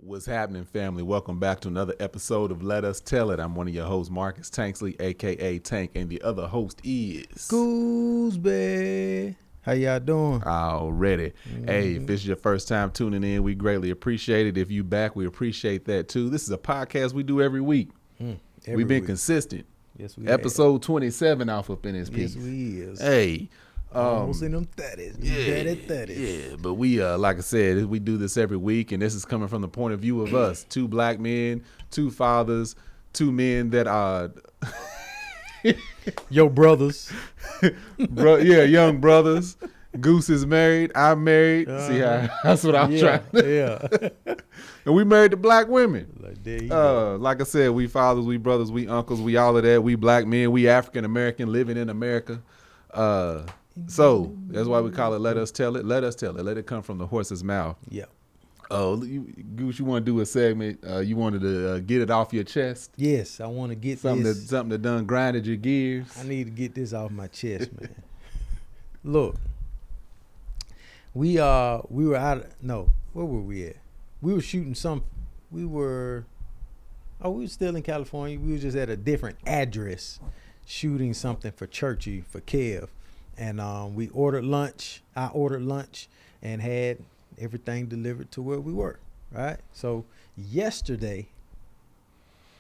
What's happening, family? Welcome back to another episode of Let Us Tell It. I'm one of your hosts, Marcus Tanksley, a.k.a. Tank, and the other host is... Goose, baby. How y'all doing? Already. Hey, if this is your first time tuning in, we greatly appreciate it. If you back, we appreciate that too. This is a podcast we do every week. We've been consistent. Yes, we Episode 27 off up in this piece. Yes, we is. Hey. Almost in them 30s. Yeah, but we, like I said, we do this every week, and this is coming from the point of view of us, two black men, two fathers, two men that are... Yo, brothers. Young brothers. Goose is married. I'm married. See how that's what I'm trying to. Yeah. And we married to black women. Like, there you go. Like I said, we fathers, we brothers, we uncles, we all of that. We black men, we African American living in America. So that's why we call it Let Us Tell It. Let us tell it. Let it come from the horse's mouth. Yeah. Oh, Goose, you want to do a segment? You wanted to get it off your chest? Yes, I want to get something this. Something that done grinded your gears. I need to get this off my chest, man. Look, we were out. No, where were we at? We were shooting some. We were still in California. We were just at a different address, shooting something for Churchy for Kev, and we ordered lunch. I ordered lunch and had everything delivered to where we were, right? So yesterday,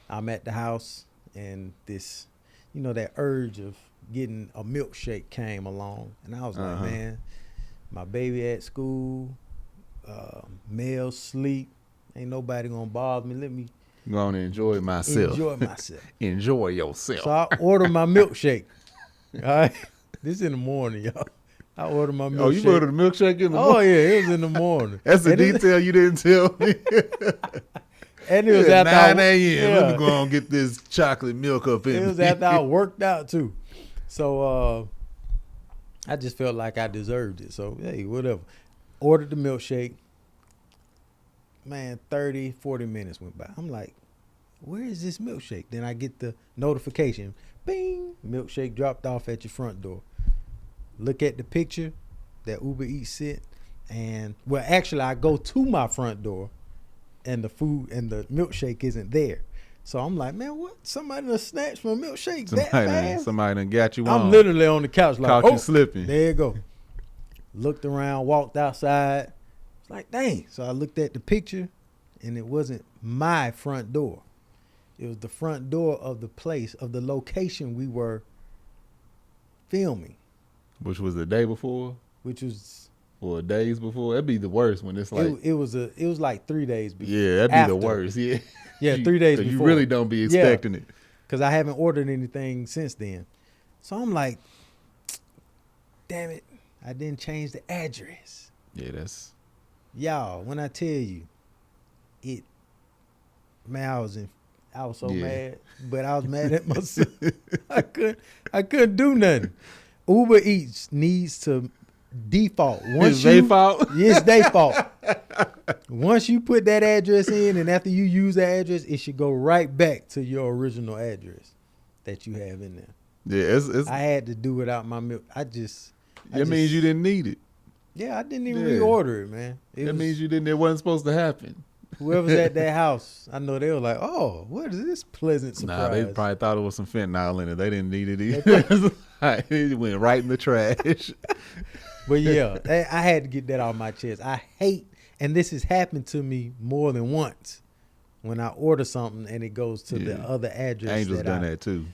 I'm at the house, and this, that urge of getting a milkshake came along, and I was like, man, my baby at school, Mel sleep, ain't nobody gonna bother me. Let me go on and enjoy myself. Enjoy yourself. So I ordered my milkshake. All right, this is in the morning, y'all. I ordered my milkshake. Oh, you ordered a milkshake in the morning? Oh, yeah, it was in the morning. That's a detail you didn't tell me. And it was after 9 a.m. Let me go on and get this chocolate milk up in me. It was after I worked out, too. So I just felt like I deserved it. So, hey, whatever. Ordered the milkshake. Man, 30, 40 minutes went by. I'm like, where is this milkshake? Then I get the notification. Bing! Milkshake dropped off at your front door. Look at the picture that Uber Eats sent, and actually I go to my front door, and the food and the milkshake isn't there. So I'm like, man, what? Somebody done snatched my milkshake that fast? Somebody done got you on. I'm literally on the couch like, caught you slipping. There you go. Looked around, walked outside. It's like, dang. So I looked at the picture, and it wasn't my front door. It was the front door of the place, of the location we were filming. Which was the day before? Or days before? That'd be the worst when it's like... It was like 3 days before. Yeah, that'd be the worst, yeah. Yeah, 3 days before. You really don't be expecting it. Because I haven't ordered anything since then. So I'm like, damn it, I didn't change the address. Yeah, that's... Y'all, when I tell you, man, I was so mad, but I was mad at myself. I couldn't do nothing. Uber Eats needs to default. It's their fault? It's their fault. Once you put that address in, and after you use that address, it should go right back to your original address that you have in there. Yeah, I had to do without my milk. It means you didn't need it. Yeah, I didn't even reorder it, man. It means you didn't. It wasn't supposed to happen. Whoever's at that house, I know they were like, oh, what is this pleasant surprise? Nah, they probably thought it was some fentanyl in it. They didn't need it either. It went right in the trash. But yeah, I had to get that off my chest. I hate, and this has happened to me more than once, when I order something and it goes to the other address. Angel's done that too.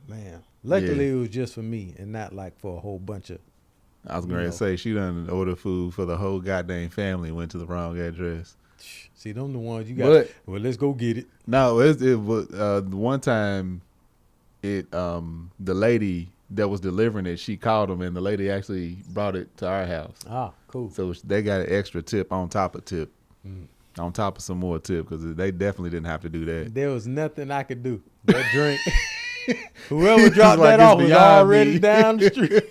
Man, luckily it was just for me and not like for a whole bunch of... I was going to say, she done ordered food for the whole goddamn family and went to the wrong address. See, them the ones you got. Well, let's go get it. No, it was one time. The lady that was delivering it, she called them, and the lady actually brought it to our house. Ah, cool. So they got an extra tip on top of tip, on top of some more tip, because they definitely didn't have to do that. There was nothing I could do but drink. Whoever dropped that off was already down the street.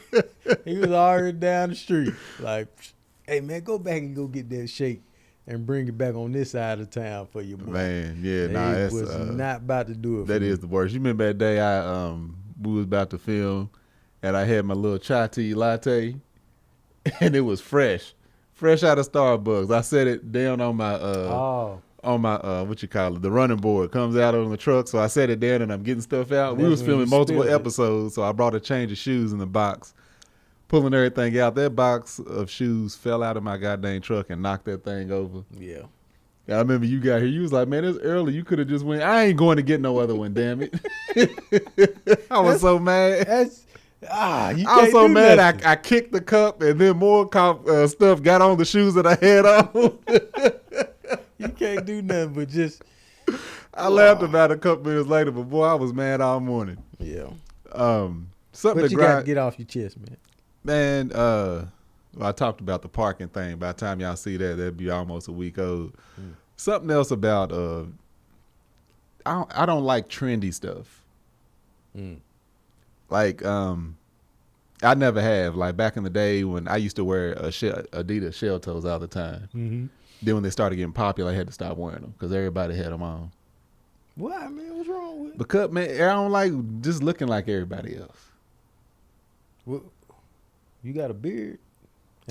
He was already down the street. Like, hey, man, go back and go get that shake and bring it back on this side of town for your boy. Man, yeah, that's was not about to do it. That is the worst. You remember that day we was about to film, and I had my little chai tea latte, and it was fresh Fresh out of Starbucks. I set it down on my what you call it, the running board comes out on the truck. So I set it down and I'm getting stuff out. We was filming multiple episodes, so I brought a change of shoes in the box. Pulling everything out. That box of shoes fell out of my goddamn truck and knocked that thing over. Yeah. I remember you got here. You was like, man, it's early. You could have just went. I ain't going to get no other one, damn it. I was so mad. I was so mad. I kicked the cup and then more stuff got on the shoes that I had on. You can't do nothing but just. I laughed about it a couple minutes later, but boy, I was mad all morning. Yeah. Something but you got to get off your chest, man. Man, well, I talked about the parking thing. By the time y'all see that, that'd be almost a week old. Something else about I don't like trendy stuff. Like I never have. Like back in the day when I used to wear Adidas shell toes all the time. Mm-hmm. Then when they started getting popular, I had to stop wearing them because everybody had them on. Why, man? What's wrong with it? Because man, I don't like just looking like everybody else. Well, you got a beard.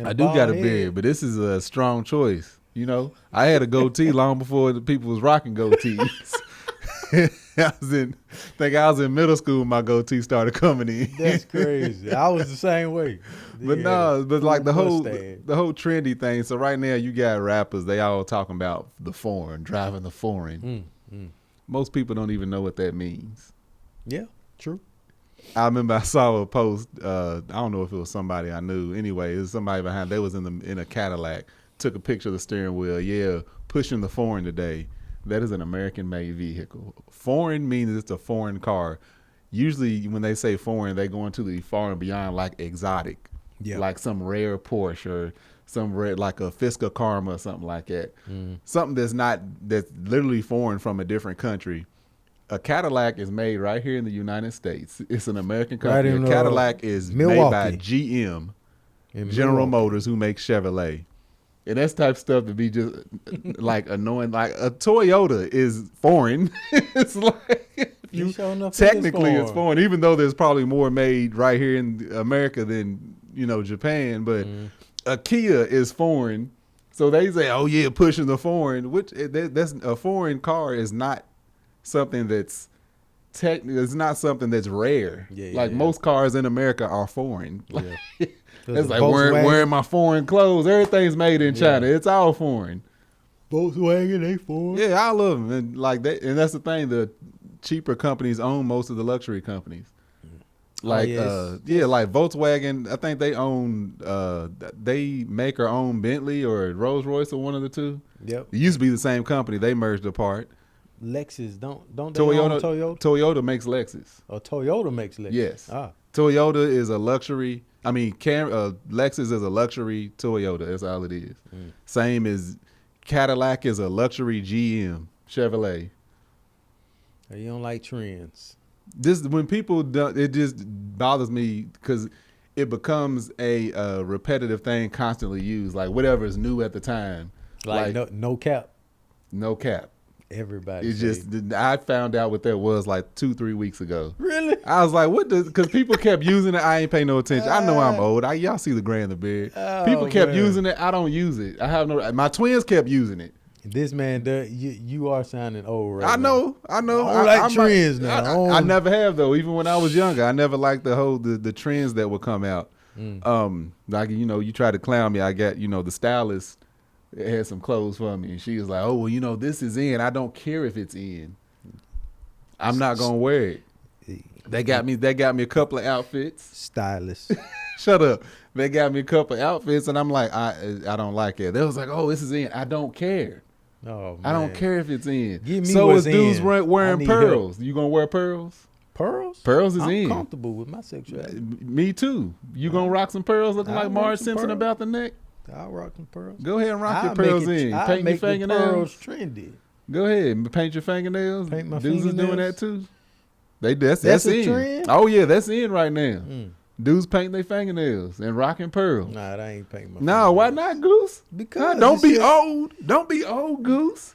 I do got a beard, but this is a strong choice. You know, I had a goatee long before the people was rocking goatees. I was in middle school when my goatee started coming in. That's crazy. I was the same way. But like the whole trendy thing. So right now you got rappers, they all talking about the foreign, driving the foreign. Most people don't even know what that means. Yeah, true. I remember I saw a post. I don't know if it was somebody I knew. Anyway, it was somebody behind. They was in a Cadillac. Took a picture of the steering wheel. Yeah, pushing the foreign today. That is an American-made vehicle. Foreign means it's a foreign car. Usually, when they say foreign, they go into the far and beyond, like exotic, like some rare Porsche or some rare, like a Fisker Karma or something like that. Something that's literally foreign from a different country. A Cadillac is made right here in the United States. It's an American company. A Cadillac is Milwaukee. made by GM, General Motors, who makes Chevrolet. And that's type of stuff to be just like annoying. Like a Toyota is foreign. It's like technically it's foreign, even though there's probably more made right here in America than Japan. But a Kia is foreign, so they say, "Oh yeah, pushing the foreign." Which that's a foreign car is not something that's technically. It's not something that's rare. Most cars in America are foreign. It's like wearing my foreign clothes. Everything's made in China. It's all foreign. Volkswagen, they foreign. Yeah, I love them. And like that, and that's the thing. The cheaper companies own most of the luxury companies. Like like Volkswagen. I think they own. They make or own Bentley or Rolls Royce or one of the two. Yep. It used to be the same company. They merged apart. Lexus don't they own Toyota? Toyota makes Lexus. Oh, Toyota makes Lexus. Yes. Toyota is a luxury. I mean, Lexus is a luxury Toyota. That's all it is. Same as Cadillac is a luxury GM Chevrolet. You don't like trends. When people do, it just bothers me because it becomes a repetitive thing constantly used. Like whatever is new at the time. Like no cap. No cap. Everybody. I found out what that was like 2-3 weeks ago. Really? I was like, because people kept using it. I ain't pay no attention. I know I'm old. Y'all see the gray in the beard. People kept using it. I don't use it. I have no. My twins kept using it. This man, you are sounding old right now. I know. I like trends now. I never have though. Even when I was younger, I never liked the trends that would come out. Like you try to clown me. I got the stylist. It had some clothes for me, and she was like, "Oh, well, this is in. I don't care if it's in. I'm not gonna wear it." They got me a couple of outfits. Stylist. Shut up. They got me a couple of outfits, and I'm like, I don't like it. They was like, "Oh, this is in. I don't care. Oh, man. I don't care if it's in." Give me so is in. dudes wearing pearls. Help. You gonna wear pearls? Pearls? Pearls is I'm in. comfortable with my sexuality. Me too. You gonna rock some pearls looking like Marge Simpson about the neck? I'll rock some pearls. Go ahead and rock your pearls in. Paint your fingernails. Pearls trendy. Go ahead and paint your fingernails. Paint my Dudes fingernails. is doing that too. That's a in. trend? Oh yeah, that's in right now. Dudes paint their fingernails and rocking pearls. Nah, that ain't painting my fingernails. Why not, Goose? Because don't be old. Don't be old, Goose.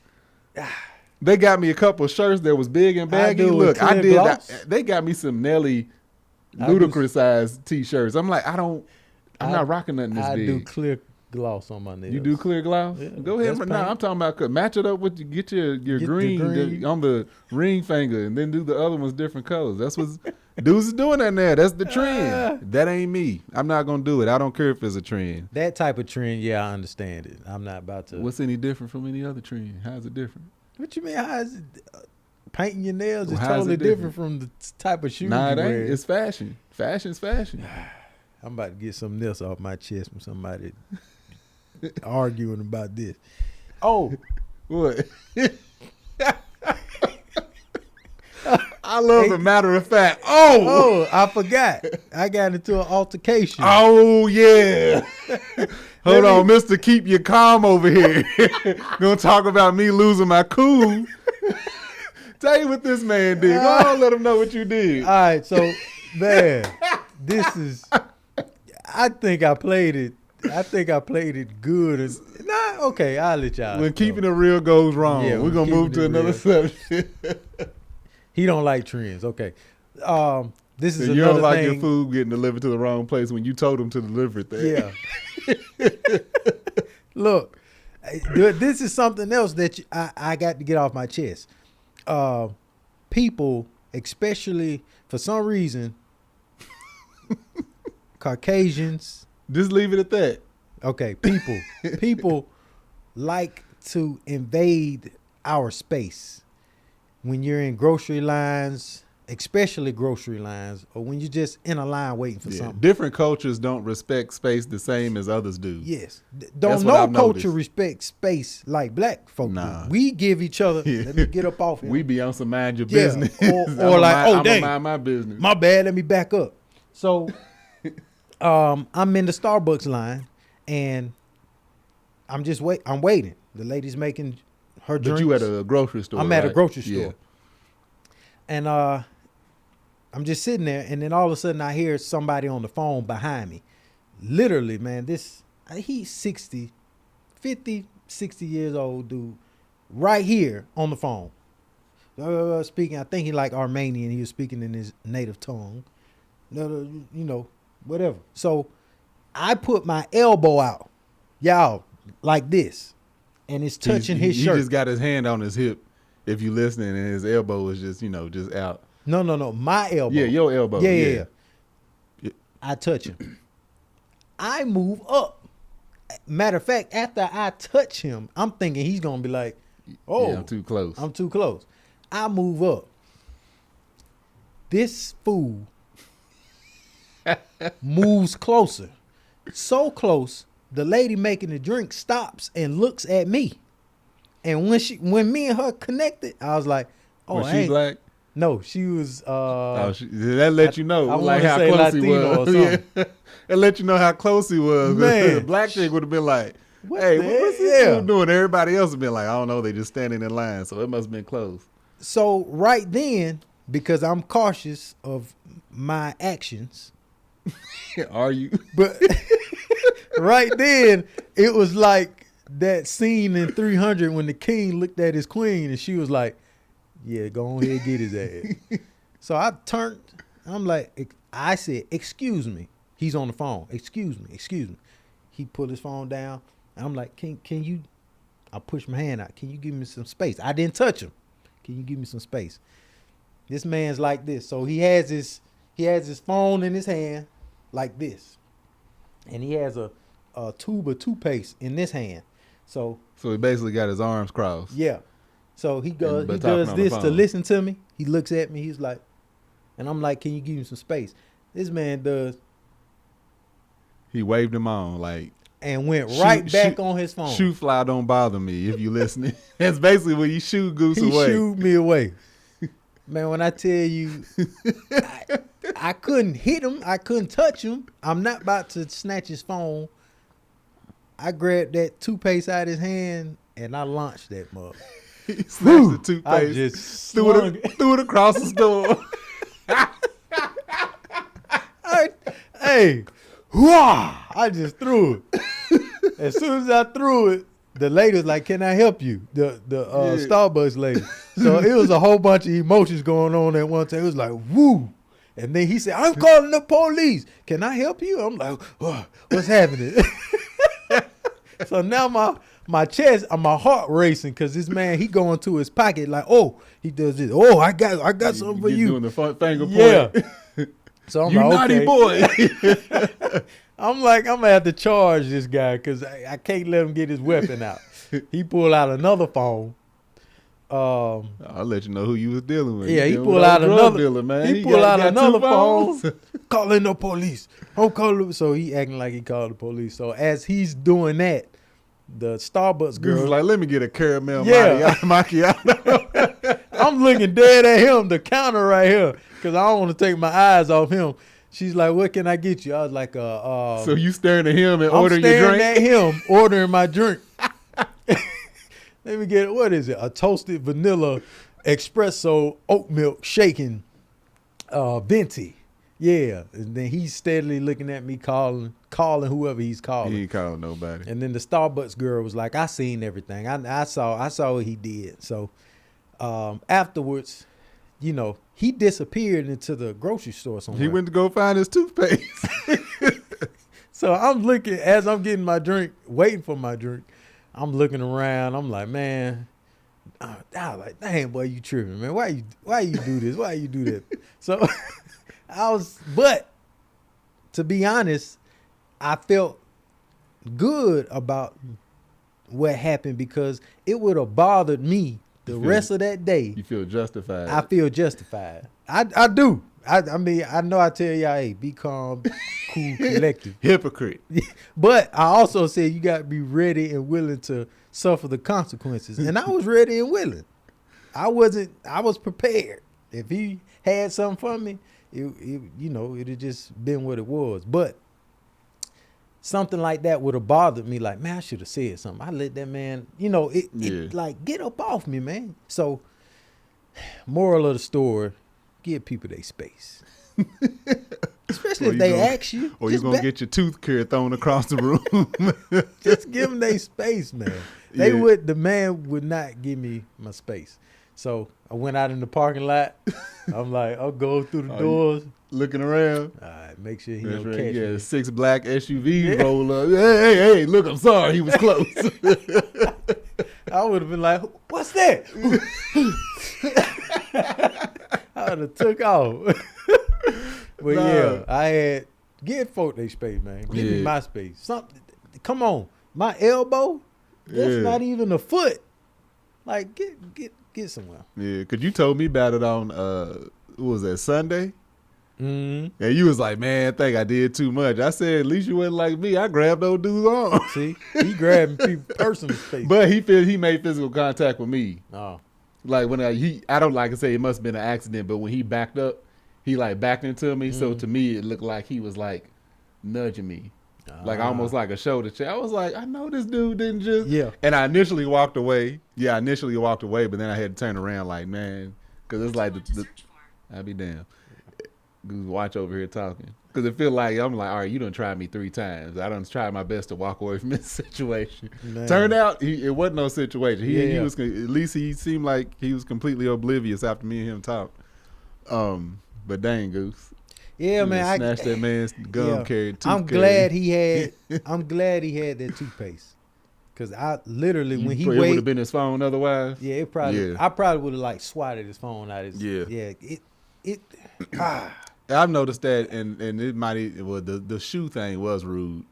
They got me a couple of shirts that was big and baggy. Look, I did that. They got me some Nelly ludicrous size t-shirts. I'm like, I'm not rocking nothing this big. I do clear gloss on my nails. You do clear gloss? Yeah, Go ahead. that's No, I'm talking about match it up with get your green, on the ring finger, and then do the other ones different colors. That's what dudes is doing that now. That's the trend. That ain't me. I'm not gonna do it. I don't care if it's a trend. That type of trend, yeah, I understand it. I'm not about to. What's any different from any other trend? How's it different? What you mean? How is it? Painting your nails is How's totally it different from the type of shoes Nah, you it ain't. wear. It's fashion. Fashion's fashion. I'm about to get something else off my chest from somebody arguing about this. Oh, What? I love the matter of fact. Oh, I forgot. I got into an altercation. oh yeah. Hold on, Mister. Keep your calm over here. Gonna talk about me losing my cool. Tell you what this man did. Go on, let him know what you did. All right, so man, this is. I think I played it. I think I played it good. Nah, okay, I'll let y'all. When keeping it real goes wrong, Yeah, we're gonna move to another subject. He don't like trends. Okay, this is So another you don't like thing. your food getting delivered to the wrong place when you told him to deliver it there. Yeah. Look, this is something else that I got to get off my chest. People, especially for some reason, Caucasians. Just leave it at that. Okay, people like to invade our space when you're in grocery lines, especially grocery lines, or when you're just in a line waiting for something. Different cultures don't respect space the same as others do. Yes. That's Don't what no I've culture noticed. respect space like black folk Nah. do. We give each other, let me get up off here. We be on some mind your Yeah, business. or like, oh, I'm dang. mind my business. My bad, let me back up. So I'm in the Starbucks line and I'm waiting. The lady's making her drinks. But you at a grocery store. I'm at a right? grocery store. Yeah. And I'm just sitting there, and then all of a sudden I hear somebody on the phone behind me. Literally, man, he's 60 years old dude right here on the phone. Speaking, I think he like Armenian. He was speaking in his native tongue. Whatever. So I put my elbow out, y'all, like this, and it's touching his shirt. He just got his hand on his hip. If you listening, and his elbow is just just out. No, my elbow. Yeah, your elbow. Yeah. I touch him. I move up. Matter of fact, after I touch him, I'm thinking he's gonna be like, "Oh, yeah, I'm too close." I'm too close." I move up. This fool moves closer, so close. The lady making the drink stops and looks at me. And when me and her connected, I was like, "Oh, was she black? No, she was. That let you know I like wanna how say close he Latino was. or Yeah, something. it let you know how close he was. Man. The black chick would have been like, What "Hey, the what's hell? this dude doing?" Everybody else would been like, "I don't know. They just standing in line, so it must have been close." So right then, because I'm cautious of my actions, Are you? but right then it was like that scene in 300 when the king looked at his queen and she was like, "Yeah, go on ahead, get his ass." So I turned. I'm like, I said, "Excuse me." He's on the phone. Excuse me. He put his phone down. And I'm like, can you? I pushed my hand out. Can you give me some space? I didn't touch him. Can you give me some space? This man's like this. So he has his phone in his hand like this. And he has a tube of toothpaste in this hand. So he basically got his arms crossed. yeah. So he does but talking on the this to phone. listen to me. He looks at me. He's like, and I'm like, "Can you give me some space?" This man does He waved him on like, and went right back on his phone. "Shoe fly don't bother me if you listening." That's basically when you shoot Goose He away. shooed me away. Man, when I tell you, I couldn't hit him. I couldn't touch him. I'm not about to snatch his phone. I grabbed that toothpaste out of his hand and I launched that mug. He snatched the toothpaste, I just threw it across the store. I just threw it. As soon as I threw it, the lady was like, "Can I help you?" The Starbucks lady. So it was a whole bunch of emotions going on at one time. It was like, woo. And then he said, "I'm calling the police. Can I help you?" I'm like, "What's happening?" So now my chest, my heart racing because this man, he going to his pocket like, oh, he does this. Oh, I got something for you. Doing the finger point. Yeah. So I'm you like, naughty boy. I'm like, I'm gonna have to charge this guy because I can't let him get his weapon out. He pulled out another phone. I'll let you know who you was dealing with. Yeah, he pulled out another dealer, man. He pulled out another phone. Calling the police. I'm calling. So he acting like he called the police. So as he's doing that, the Starbucks girl was like, let me get a caramel macchiato. I'm looking dead at him, the counter right here, because I don't want to take my eyes off him. She's like, what can I get you? I was like, so you staring at him and ordering your drink? I'm staring at him, ordering my drink. Let me get, what is it? A toasted vanilla espresso oat milk shaken venti. Yeah. And then he's steadily looking at me calling whoever he's calling. He ain't calling nobody. And then the Starbucks girl was like, I seen everything. I saw what he did. So afterwards, you know, he disappeared into the grocery store somewhere. He went to go find his toothpaste. So I'm looking, as I'm getting my drink, waiting for my drink, I'm looking around. I'm like, man, I was like, dang, boy, you tripping, man. Why you do this? Why you do that? So but to be honest, I felt good about what happened because it would have bothered me the rest of that day. You feel justified. I feel justified. I do. I mean, I know I tell y'all, hey, be calm, cool, collective. Hypocrite. But I also said you got to be ready and willing to suffer the consequences. And I was ready and willing. I was prepared. If he had something for me, it had just been what it was. But something like that would have bothered me. Like, man, I should have said something. I let that man, it like, get up off me, man. So, moral of the story, give people their space. Especially if they ask you. Or you're going to get your tooth care thrown across the room. Just give them their space, man. The man would not give me my space. So I went out in the parking lot. I'm like, I'll go through the doors. Looking around. All right, make sure he don't catch me. Yeah, 6 black SUVs roll up. Hey, look, I'm sorry. He was close. I would have been like, what's that? I would have took off. But yeah, I had, give folk their space, man. Give me my space. Something. Come on. My elbow, that's not even a foot. Like, get somewhere. Yeah, because you told me about it on, what was that, Sunday? Mm-hmm. And you was like, man, I think I did too much. I said, at least you wasn't like me. I grabbed those dudes on. See, he grabbing people personal space. But he made physical contact with me. Oh. Like when I don't like to say it must have been an accident, but when he backed up, he like backed into me. Mm-hmm. So to me, it looked like he was like nudging me. Like almost like a shoulder check. I was like, I know this dude didn't just. Yeah. And I initially walked away. Yeah, I initially walked away, but then I had to turn around like, man, because it's like I'd be damned. Goose watch over here talking. Because it feel like, I'm like, all right, you done tried me 3 times. I done tried my best to walk away from this situation. Man. Turned out, it wasn't no situation. He was, at least he seemed like he was completely oblivious after me and him talked. But dang, Goose. Yeah, man. I snatched that man's gum carried tooth. I'm glad he had that toothpaste. Because I literally, when he it would have been his phone otherwise. Yeah, it probably. Yeah. I probably would have like swatted his phone out. I've noticed that, and it might, well, the shoe thing was rude,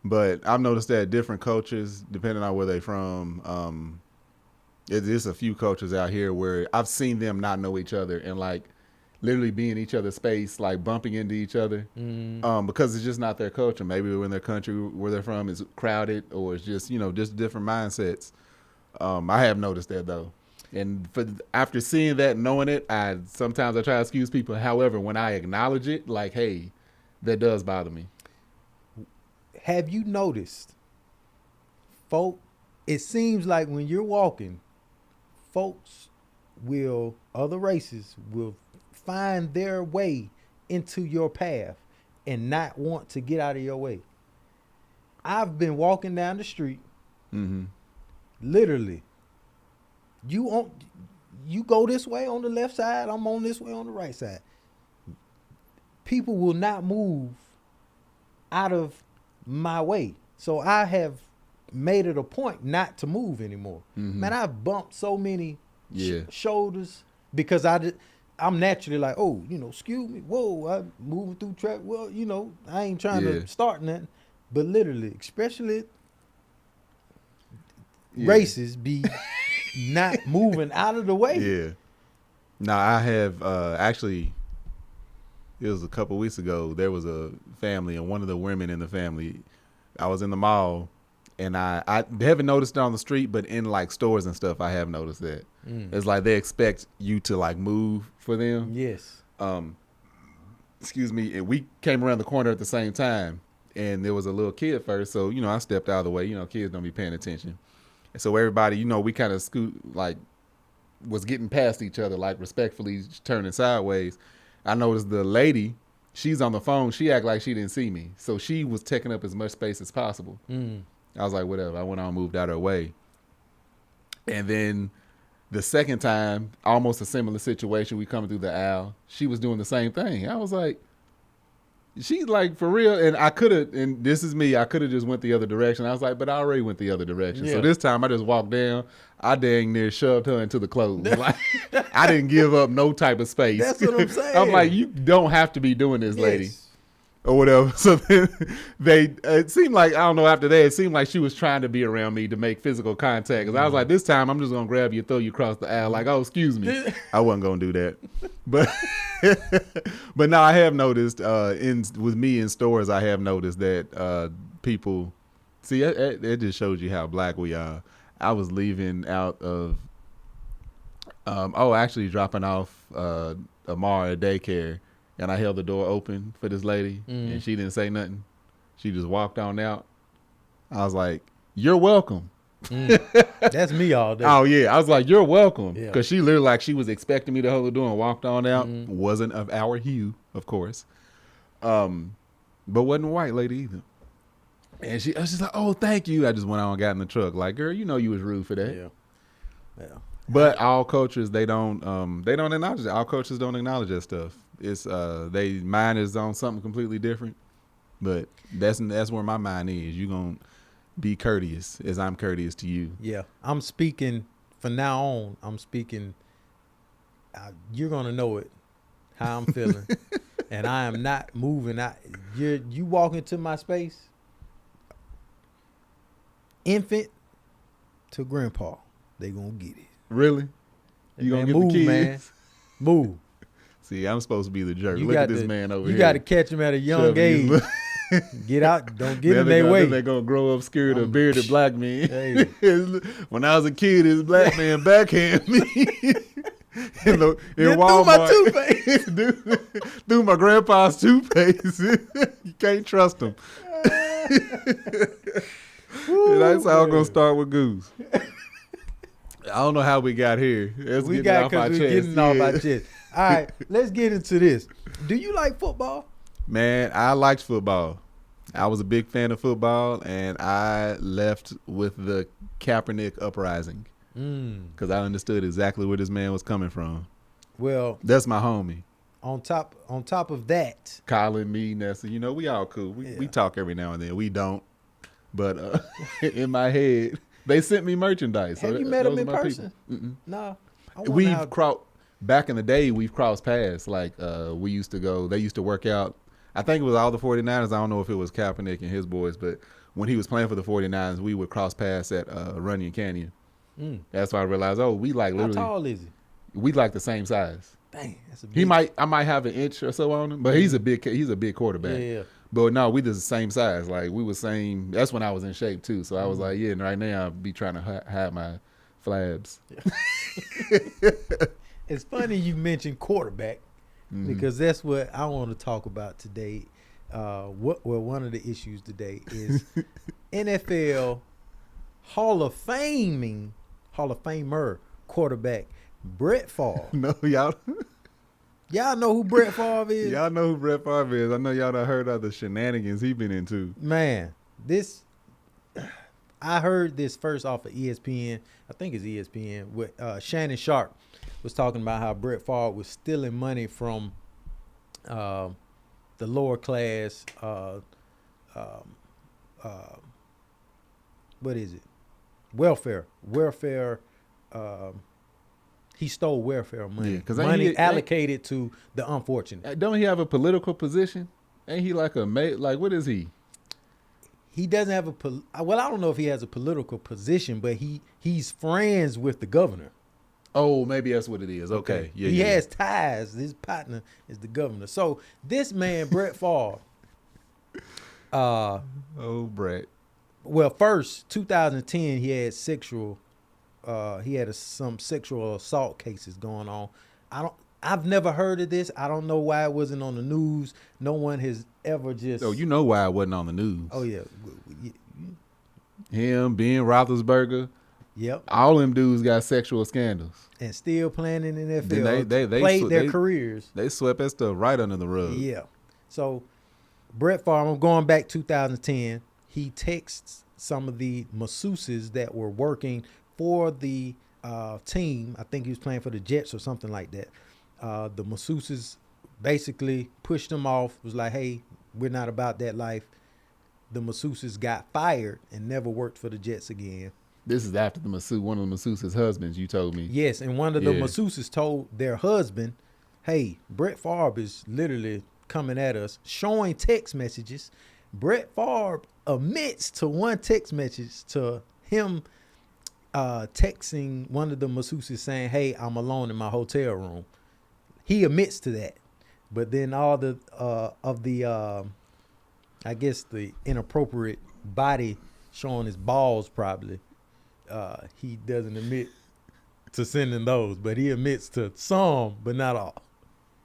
but I've noticed that different cultures, depending on where they're from, there's a few cultures out here where I've seen them not know each other and like literally be in each other's space, like bumping into each other, because it's just not their culture. Maybe in their country where they're from is crowded, or it's just just different mindsets. I have noticed that though. And after seeing that, knowing it, sometimes I try to excuse people. However, when I acknowledge it, like, hey, that does bother me. Have you noticed, folk, it seems like when you're walking, folks other races will find their way into your path and not want to get out of your way. I've been walking down the street, literally. You go this way on the left side, I'm on this way on the right side. People will not move out of my way. So I have made it a point not to move anymore. Mm-hmm. Man, I bumped so many Yeah. shoulders because I'm naturally like, oh, excuse me, whoa, I'm moving through track. Well, I ain't trying to start nothing. But literally, especially races be not moving out of the way. Yeah. Now, I have actually, it was a couple weeks ago, there was a family, and one of the women in the family, I was in the mall, and I haven't noticed it on the street, but in like stores and stuff, I have noticed that. It's like they expect you to like move for them. Yes. Excuse me. And we came around the corner at the same time, and there was a little kid first, so I stepped out of the way. Kids don't be paying attention, and so everybody, we kind of was getting past each other, like respectfully turning sideways. I noticed the lady, she's on the phone. She act like she didn't see me, so she was taking up as much space as possible. I was like, whatever. I went on, moved out of her way, and then the second time, almost a similar situation. We coming through the aisle. She was doing the same thing. I was like, she's like, for real. And I could have, and this is me, I could have just went the other direction. I was like, but I already went the other direction. Yeah. So this time I just walked down. I dang near shoved her into the clothes. Like, I didn't give up no type of space. That's what I'm saying. I'm like, you don't have to be doing this, lady. Or whatever. So then it seemed like, I don't know, after that, it seemed like she was trying to be around me to make physical contact. Because I was like, this time I'm just going to grab you and throw you across the aisle. Like, oh, excuse me. I wasn't going to do that. But now I have noticed, with me in stores, I have noticed that people, see, it just shows you how black we are. I was leaving out of, actually dropping off Amara at daycare. And I held the door open for this lady, and she didn't say nothing. She just walked on out. I was like, you're welcome. That's me all day. Oh, yeah. I was like, you're welcome. Because she literally, like, she was expecting me to hold the door and walked on out. Wasn't of our hue, of course. But wasn't a white lady either. And I was just like, oh, thank you. I just went on and got in the truck. Like, girl, you was rude for that. Yeah. But all cultures, they don't acknowledge it. All cultures don't acknowledge that stuff. It's mine is on something completely different, but that's where my mind is. You gonna be courteous as I'm courteous to you. Yeah, I'm speaking from now on. I'm speaking. You're gonna know it, how I'm feeling, and I am not moving. You walk into my space, infant to grandpa, they gonna get it. Really? You gonna get move, the kids? Man. Move. See, I'm supposed to be the jerk. Look at this man over here. You got to catch him at a young age. Get out. Don't get in their way. They're going to grow up scared of bearded black men. Hey. When I was a kid, this black man backhand me in Walmart. Through my toothpaste. Through my grandpa's toothpaste. You can't trust him. That's how I'm going to start with Goose. I don't know how we got here. We got because we're getting off our chest. All right, let's get into this. Do you like football? Man, I liked football. I was a big fan of football, and I left with the Kaepernick uprising because I understood exactly where this man was coming from. Well, that's my homie. On top of that, Colin, me, Nessa, we all cool. We talk every now and then. We don't, but in my head, they sent me merchandise. Have you met him in person? No. Back in the day, we've crossed paths. Like, we used to go, they used to work out. I think it was all the 49ers. I don't know if it was Kaepernick and his boys, but when he was playing for the 49ers, we would cross paths at Runyon Canyon. That's why I realized, we like literally. How tall is he? We like the same size. Dang, that's a big. I might have an inch or so on him, but he's a big quarterback. Yeah. But no, we just the same size. Like, we were same. That's when I was in shape too. So I was like, and right now I'll be trying to hide my flabs. Yeah. It's funny you mentioned quarterback because that's what I want to talk about today. One of the issues today is NFL Hall of Famer quarterback Brett Favre. No, y'all know who Brett Favre is? Y'all know who Brett Favre is. I know y'all done heard of the shenanigans he been into. Man, I heard this first off of ESPN. I think it's ESPN with Shannon Sharp was talking about how Brett Favre was stealing money from the lower class what is it? Welfare. He stole welfare money. Yeah, 'cause money allocated to the unfortunate. Don't he have a political position? Ain't he like like what is he? He doesn't have I don't know if he has a political position, but he's friends with the governor. Oh, maybe that's what it is. Okay. Yeah, he has ties. His partner is the governor. So this man, Brett Favre. Brett. Well, first, 2010, he had some sexual assault cases going on. I've never heard of this. I don't know why it wasn't on the news. No one has ever just. Oh, you know why it wasn't on the news. Oh yeah. Him, Ben Roethlisberger. Yep. All them dudes got sexual scandals. And still playing in the NFL. They played their careers. They swept that stuff right under the rug. Yeah. So Brett Favre, I'm going back 2010, he texts some of the masseuses that were working for the team. I think he was playing for the Jets or something like that. The masseuses basically pushed him off, was like, hey, we're not about that life. The masseuses got fired and never worked for the Jets again. This is after one of the masseuses' husbands, you told me. Yes, and one of the masseuses told their husband, hey, Brett Favre is literally coming at us, showing text messages. Brett Favre admits to one text message to him texting one of the masseuses saying, hey, I'm alone in my hotel room. He admits to that. But then all the I guess the inappropriate body showing his balls probably, he doesn't admit to sending those, but he admits to some, but not all.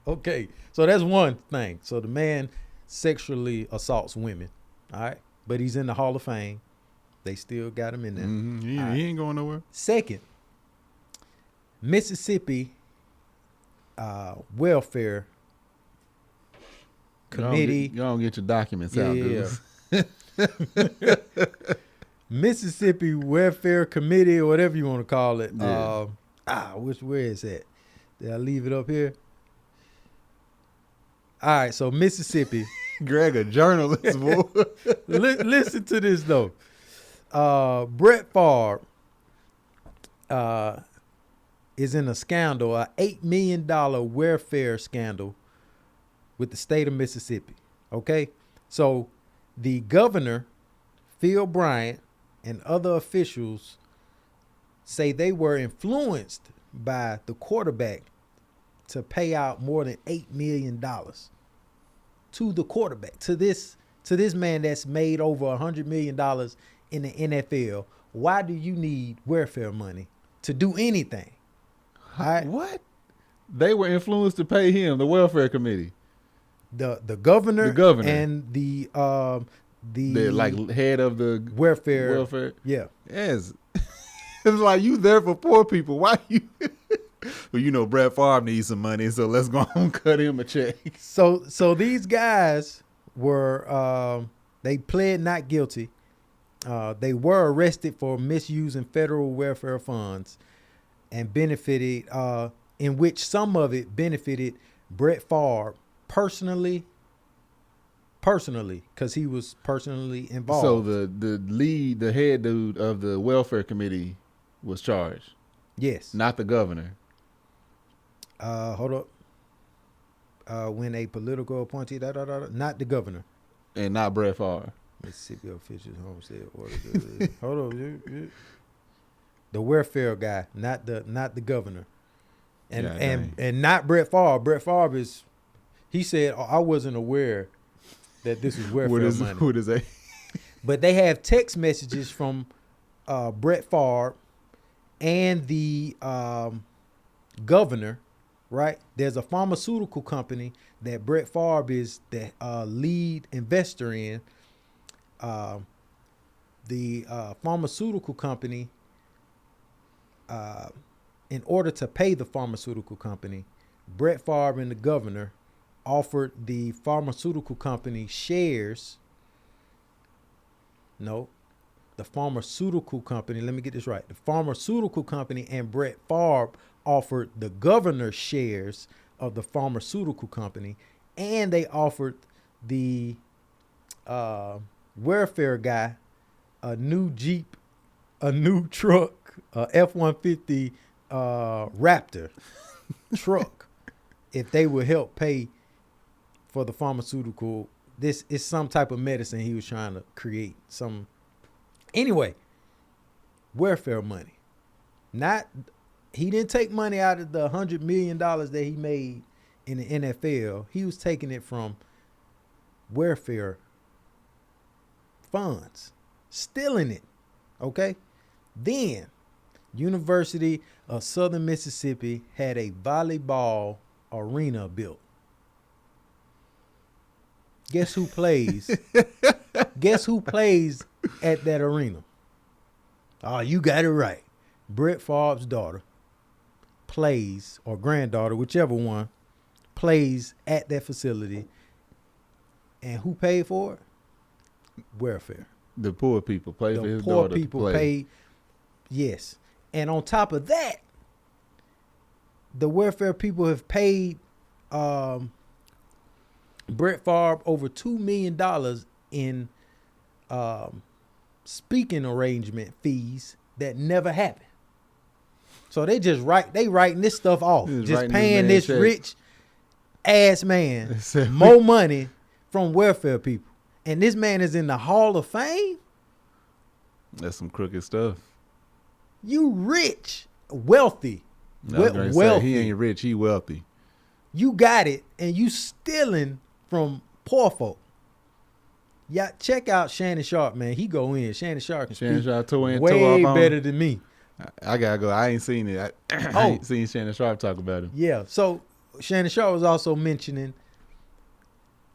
Okay, so that's one thing. So the man sexually assaults women, all right? But he's in the Hall of Fame. They still got him in there. Mm-hmm. He ain't going nowhere. Second, Mississippi Welfare Committee. You don't get your documents out, dude. Mississippi Welfare Committee, or whatever you want to call it. Yeah. Where is that? Did I leave it up here? All right, so Mississippi. Greg, a journalist. Listen to this, though. Brett Favre is in a scandal, an $8 million welfare scandal with the state of Mississippi. Okay? So the governor, Phil Bryant, and other officials say they were influenced by the quarterback to pay out more than $8 million to the quarterback, to this man that's made over $100 million in the NFL. Why do you need welfare money to do anything? What? They were influenced to pay him, the welfare committee. The governor and the like head of the welfare. Yeah. Yes. It's like, you there for poor people. Why you? Well, Brett Favre needs some money, so let's go and cut him a check. So these guys were they pled not guilty. They were arrested for misusing federal welfare funds and benefited, in which some of it benefited Brett Favre personally, because he was personally involved. So the head dude of the welfare committee was charged. Yes. Not the governor. Hold up. When a political appointee, not the governor. And not Brett Favre. Mississippi officials homestead order. Hold on. The welfare guy, not the governor. And not Brett Favre. Brett Favre he said, I wasn't aware that this was welfare money. What is that? But they have text messages from Brett Favre and the governor, right? There's a pharmaceutical company that Brett Favre is the lead investor in. The pharmaceutical company, in order to pay the pharmaceutical company, Brett Favre and the governor offered the pharmaceutical company shares. No, the pharmaceutical company, let me get this right. The pharmaceutical company and Brett Favre offered the governor shares of the pharmaceutical company, and they offered the welfare guy a new Jeep a new truck, a F-150 Raptor truck, if they would help pay for the pharmaceutical. This is some type of medicine he was trying to create. Anyway, welfare money. He didn't take money out of the $100 million that he made in the NFL. He was taking it from welfare funds, stealing it. Okay? Then, University of Southern Mississippi had a volleyball arena built. Guess who plays? Guess who plays at that arena? Oh, you got it right. Brett Favre's daughter plays, or granddaughter, whichever one, plays at that facility. And who paid for it? Welfare. The poor people pay for his poor daughter people to play. pay. Yes. And on top of that, the welfare people have paid Brett Favre over $2 million in speaking arrangement fees that never happened. So they writing this stuff off. Just paying this rich ass man more money from welfare people. And this man is in the Hall of Fame? That's some crooked stuff. You rich, wealthy. Wealthy. He ain't rich, he wealthy. You got it, and you stealing from poor folk. Yeah, check out Shannon Sharp, man. He go in. Shannon Sharp can speak way better than me. I gotta go. I ain't seen it. I ain't seen Shannon Sharp talk about him. Yeah, so Shannon Sharp was also mentioning,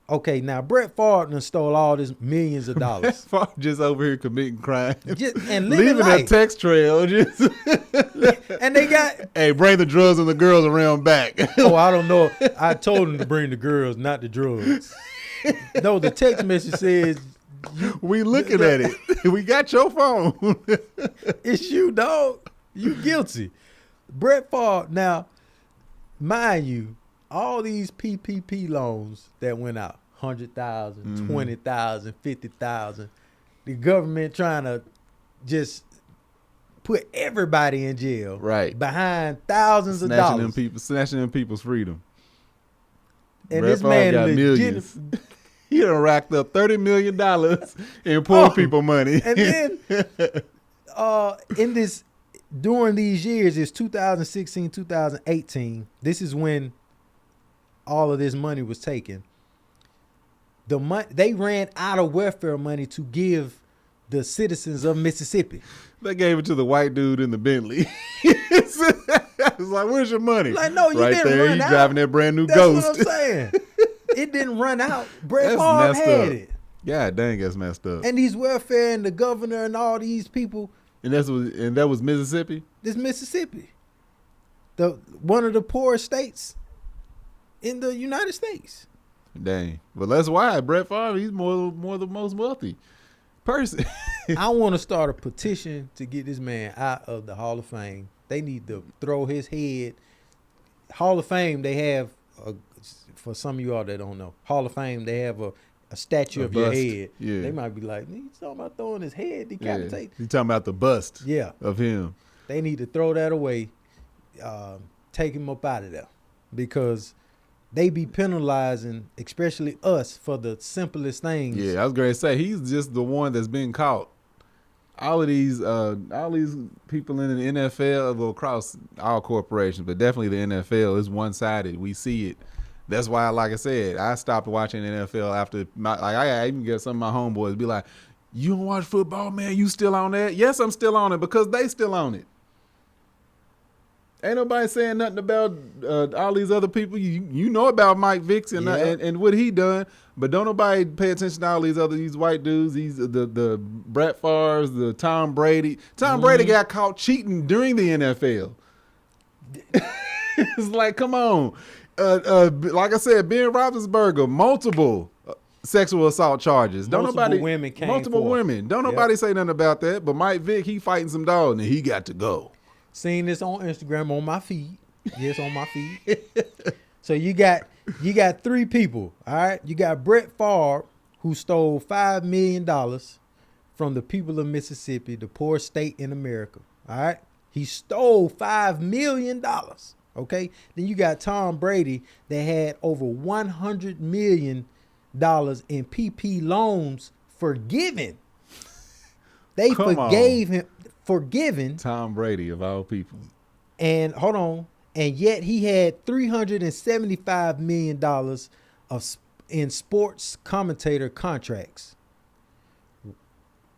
okay, now Brett Favre done stole all this millions of dollars. Favre just over here committing crime. And leaving a text trail. And they got... Hey, bring the drugs and the girls around back. Oh, I don't know. I told him to bring the girls, not the drugs. No, the text message says... We looking at it. We got your phone. It's you, dog. You guilty. Brett Favre, now, mind you, all these PPP loans that went out, 100,000, 20,000, 50,000, the government trying to just put everybody in jail, right, behind thousands of dollars, snatching them people's freedom. And Brett this man got millions. He done racked up $30 million in poor people money. And then during these years, it's 2016, 2018. This is when all of this money was taken. They ran out of welfare money to give the citizens of Mississippi. They gave it to the white dude in the Bentley. It's like, where's your money? Like, no, you right didn't there, run he's out. driving that brand new That's Ghost. That's what I'm saying. It didn't run out. Brett Favre had it. Yeah, dang, that's messed up. And these welfare and the governor and all these people. And that was Mississippi? This Mississippi. One of the poorest states in the United States. Dang. Well, that's why Brett Favre, he's more the most wealthy person. I want to start a petition to get this man out of the Hall of Fame. They need to throw his head. Hall of Fame, they have, for some of you all that don't know, Hall of Fame, they have a statue of your head. Yeah. They might be like, he's talking about throwing his head, decapitate. Yeah. He's talking about the bust of him. They need to throw that away, take him up out of there, because they be penalizing, especially us, for the simplest things. Yeah, I was going to say, he's just the one that's been caught. All these people in the NFL, well, across all corporations, but definitely the NFL is one-sided. We see it. That's why, like I said, I stopped watching the NFL after I even get some of my homeboys be like, "You don't watch football, man? You still on that?" Yes, I'm still on it because they still on it. Ain't nobody saying nothing about all these other people. You know about Mike Vick and what he done, but don't nobody pay attention to all these white dudes. These the Brett Favres, the Tom Brady. Tom Brady got caught cheating during the NFL. It's like, come on. Like I said, Ben Roethlisberger, multiple sexual assault charges. Multiple women. Don't nobody say nothing about that. But Mike Vick, he fighting some dogs, and he got to go. Seen this on Instagram on my feed. Yes, on my feed. So you got three people. All right, you got Brett Favre, who stole $5 million from the people of Mississippi, the poorest state in America. All right. He stole $5 million. Okay. Then you got Tom Brady that had over $100 million in PP loans forgiven. They forgave him, forgiven. Tom Brady of all people. And hold on. And yet he had $375 million in sports commentator contracts.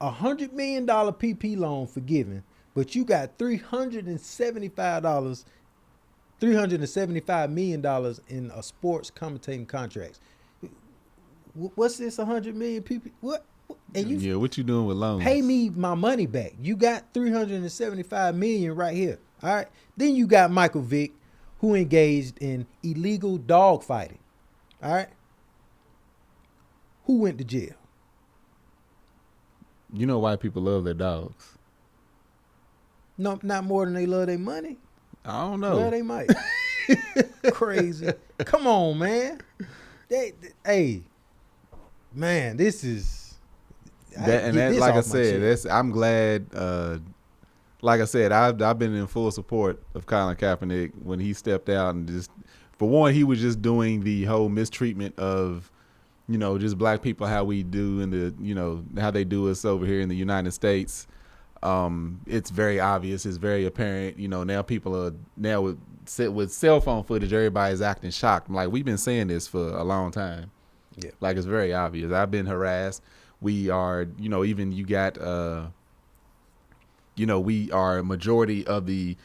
$100 million PP loan forgiven, but you got $375 million in a sports commentating contracts. What's this 100 million PP? What? And what you doing with loans? Pay me my money back. You got $375 million right here. All right. Then you got Michael Vick, who engaged in illegal dog fighting. All right. Who went to jail? You know why people love their dogs? No, not more than they love their money. I don't know. Well, they might. Crazy. Come on, man. Hey, man, this is. Like I said, I'm glad. Like I said, I've been in full support of Colin Kaepernick when he stepped out and just, for one, he was just doing the whole mistreatment of, just black people, how we do in the, how they do us over here in the United States. It's very obvious. It's very apparent. Now people are with cell phone footage, everybody's acting shocked. Like, we've been saying this for a long time. Yeah. Like, it's very obvious. I've been harassed. We are, even you got, we are a majority of the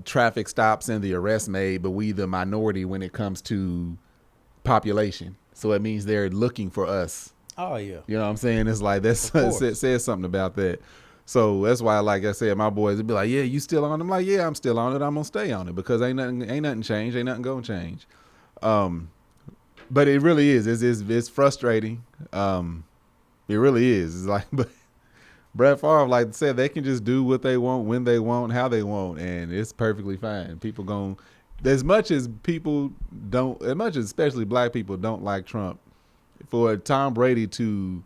traffic stops and the arrests made, but we the minority when it comes to population. So it means they're looking for us. Oh, yeah. You know what I'm saying? It's like, that says something about that. So that's why, like I said, my boys would be like, yeah, you still on it? I'm like, yeah, I'm still on it. I'm going to stay on it because ain't nothing changed. Ain't nothing going to change. But it really is. It's frustrating. It really is. It's like, but Brett Favre, like I said, they can just do what they want, when they want, how they want, and it's perfectly fine. People going, as much as especially black people don't like Trump, for Tom Brady to,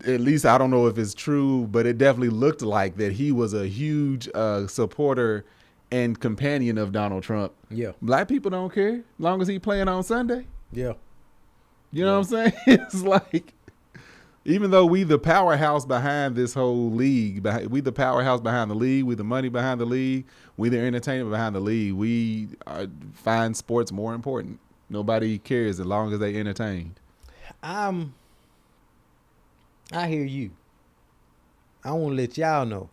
at least I don't know if it's true, but it definitely looked like that he was a huge supporter and companion of Donald Trump. Yeah. Black people don't care as long as he playing on Sunday. Yeah. You know what I'm saying? It's like, even though we the powerhouse behind this whole league, we the powerhouse behind the league, we the money behind the league, we the entertainment behind the league, we find sports more important. Nobody cares as long as they entertained. I hear you. I want to let y'all know,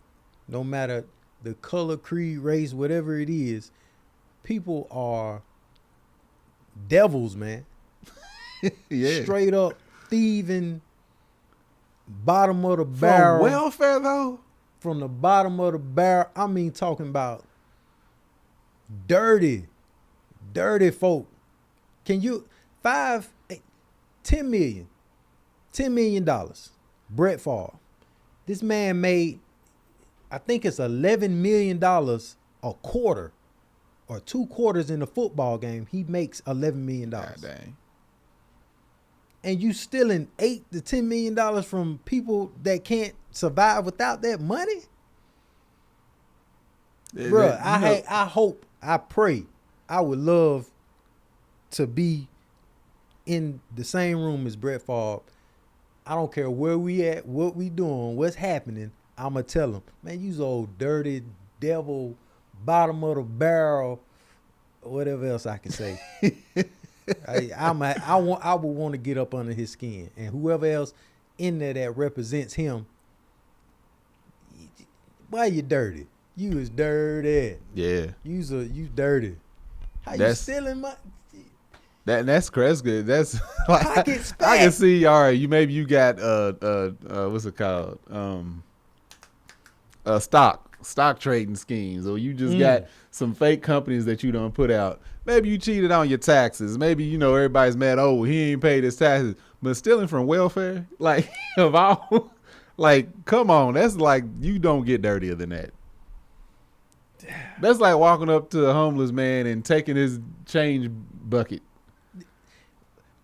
no matter the color, creed, race, whatever it is, people are devils, man. Yeah. Straight up thieving, bottom of the barrel. For welfare, though? From the bottom of the barrel. I mean, talking about dirty folk. Can you, $10 million, Brett Favre. This man made, I think it's $11 million a quarter or 2 quarters in a football game. He makes $11 million. God dang. And you stealing $8 to $10 million from people that can't survive without that money? Bruh, I hope, I pray, I would love to be in the same room as Brett Favre. I don't care where we at, what we doing, what's happening. I'm going to tell him, man, you's old dirty devil, bottom of the barrel, whatever else I can say. I would want to get up under his skin, and whoever else in there that represents him. Why you dirty? You is dirty. Yeah. You dirty. How you stealing my? That's crazy. That's like, pockets I can see. All right, maybe you got what's it called? Stock trading schemes, or you just got some fake companies that you don't put out. Maybe you cheated on your taxes. Maybe, everybody's mad, oh, he ain't paid his taxes. But stealing from welfare, like, of all, like, come on. That's like, you don't get dirtier than that. That's like walking up to a homeless man and taking his change bucket.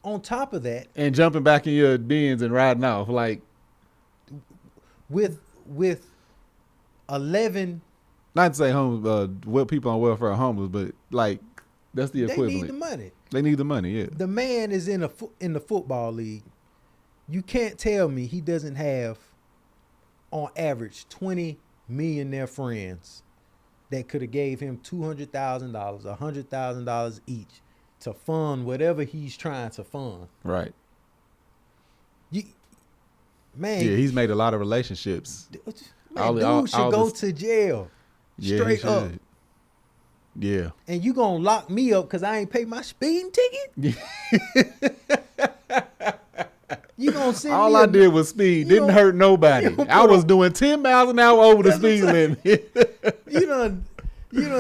On top of that. And jumping back in your Benz and riding off. Like, with 11. Not to say homeless, people on welfare are homeless, but like that's the equivalent. They need the money. They need the money. Yeah. The man is in the football league. You can't tell me he doesn't have, on average, 20 millionaire friends that could have gave him $200,000, $100,000 each to fund whatever he's trying to fund. Right. Man. Yeah, he's made a lot of relationships. Man, dude should go to jail. Straight up. Yeah. And you gonna lock me up because I ain't paid my speeding ticket? You gonna send all me I did was speed. Didn't hurt nobody. I was doing 10 miles an hour over the speed limit. You done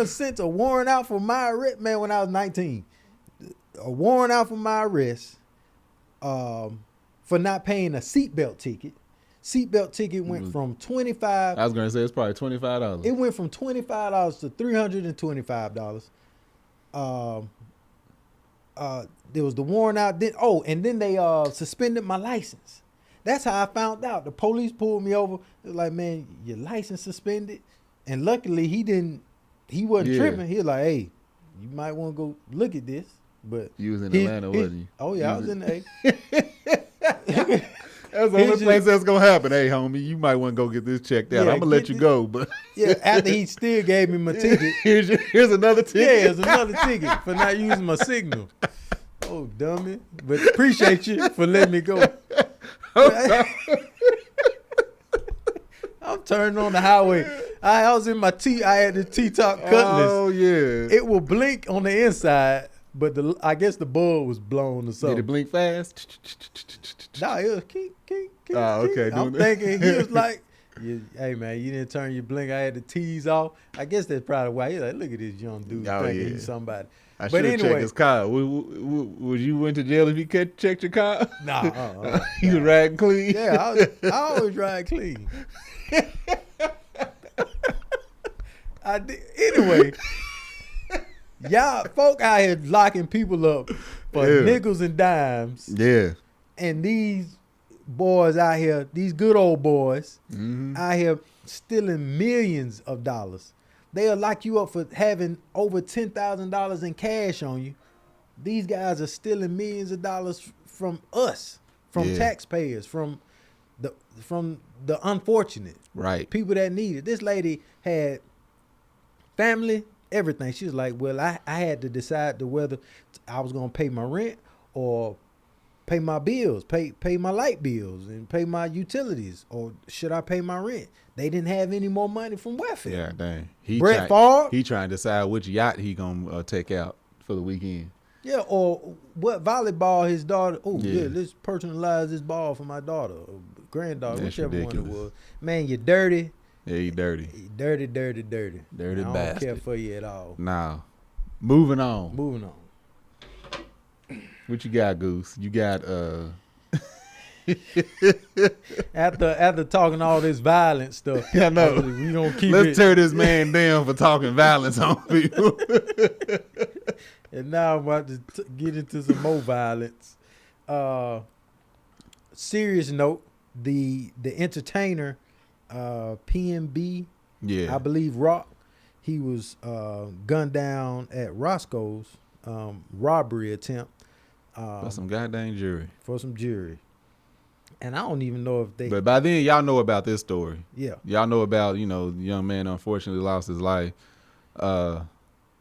sent a warrant out for my arrest, man, when I was 19. A warrant out for my arrest for not paying a seatbelt ticket. Seatbelt ticket went from $25. I was gonna say it's probably $25. It went from $25 to $325. There was the warrant out. And then they suspended my license. That's how I found out. The police pulled me over. It was like, man, your license suspended. And luckily he wasn't tripping. He was like, hey, you might want to go look at this. But you was in Atlanta, wasn't you? Oh yeah, I was in the That's the only place that's gonna happen. Hey, homie, you might want to go get this checked out. I'm gonna let you go, but after he still gave me my ticket. Here's another ticket. Yeah, here's another ticket for not using my signal. Oh, dummy! But appreciate you for letting me go. I'm turning on the highway. I was in my I had the T-top Cutlass. Oh yeah. It will blink on the inside, but I guess the bulb was blown or something. Did it blink fast? No, it was keep. Oh, okay. I'm thinking he was like, hey man, you didn't turn your blink. I had the T's off. I guess that's probably why he's like, look at this young dude thinking he's somebody. I should have checked his car. Would you went to jail if you checked your car? Nah. You was riding clean? Yeah, I always ride clean. I did. Anyway, y'all folk out here locking people up for nickels and dimes. Yeah. And these boys out here, these good old boys out here stealing millions of dollars. They'll lock you up for having over $10,000 in cash on you. These guys are stealing millions of dollars from us, from taxpayers, from the unfortunate. Right. People that need it. This lady had family, everything. She was like, well, I had to decide whether I was going to pay my rent or pay my bills, pay my light bills and pay my utilities, or should I pay my rent? They didn't have any more money from welfare. Yeah, dang. Brett Favre. He trying to decide which yacht he gonna take out for the weekend. Yeah, or what volleyball his daughter. Oh yeah, let's personalize this ball for my daughter, or granddaughter, That's whichever ridiculous. one it was. Man, you're dirty. Yeah, he dirty. Dirty Dirty Man, I bastard. don't care for you at all. Nah. Moving on. What you got, Goose? You got After talking all this violent stuff, I know. we gonna keep Let's tear this man down for talking violence on people. And now I'm about to get into some more violence. Serious note, the entertainer, PNB, Yeah. I believe Rock, he was gunned down at Roscoe's robbery attempt. For some goddamn jury. For some jury. And I don't even know if they... But by then, y'all know about this story. Yeah. Y'all know about, the young man unfortunately lost his life.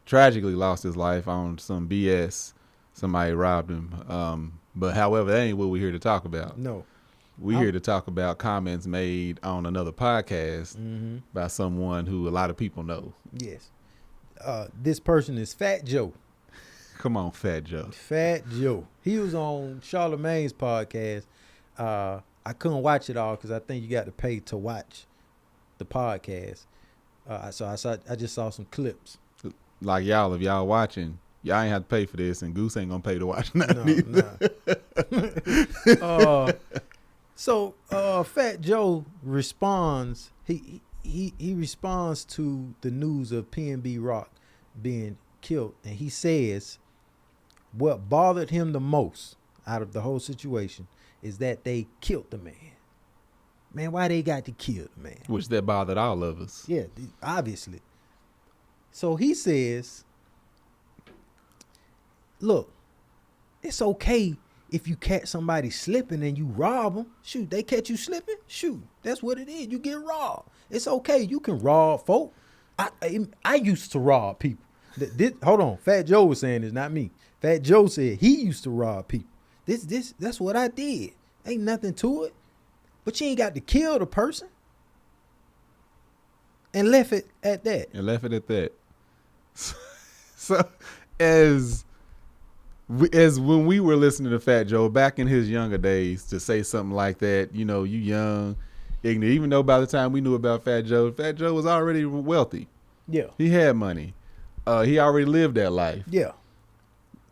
Tragically lost his life on some BS. Somebody robbed him. But however, that ain't what we're here to talk about. No. We're here to talk about comments made on another podcast by someone who a lot of people know. Yes. This person is Fat Joe. Come on, Fat Joe. Fat Joe. He was on Charlamagne's podcast. I couldn't watch it all because I think you got to pay to watch the podcast. So I just saw some clips. Like y'all, if y'all watching, y'all ain't have to pay for this, and Goose ain't gonna pay to watch nothing. Nah. So Fat Joe responds. He responds to the news of PNB Rock being killed, and he says what bothered him the most out of the whole situation is that they killed the man. Man, why they got to kill the man? Which that bothered all of us. Yeah, obviously. So he says, look, it's okay if you catch somebody slipping and you rob them. Shoot, they catch you slipping? Shoot, that's what it is. You get robbed. It's okay. You can rob folk. I used to rob people. Hold on. Fat Joe was saying this, not me. Fat Joe said he used to rob people. That's what I did. Ain't nothing to it. But you ain't got to kill the person. And left it at that. So as when we were listening to Fat Joe back in his younger days, to say something like that, you know, you young, ignorant, even though by the time we knew about Fat Joe was already wealthy. Yeah. He had money. He already lived that life. Yeah.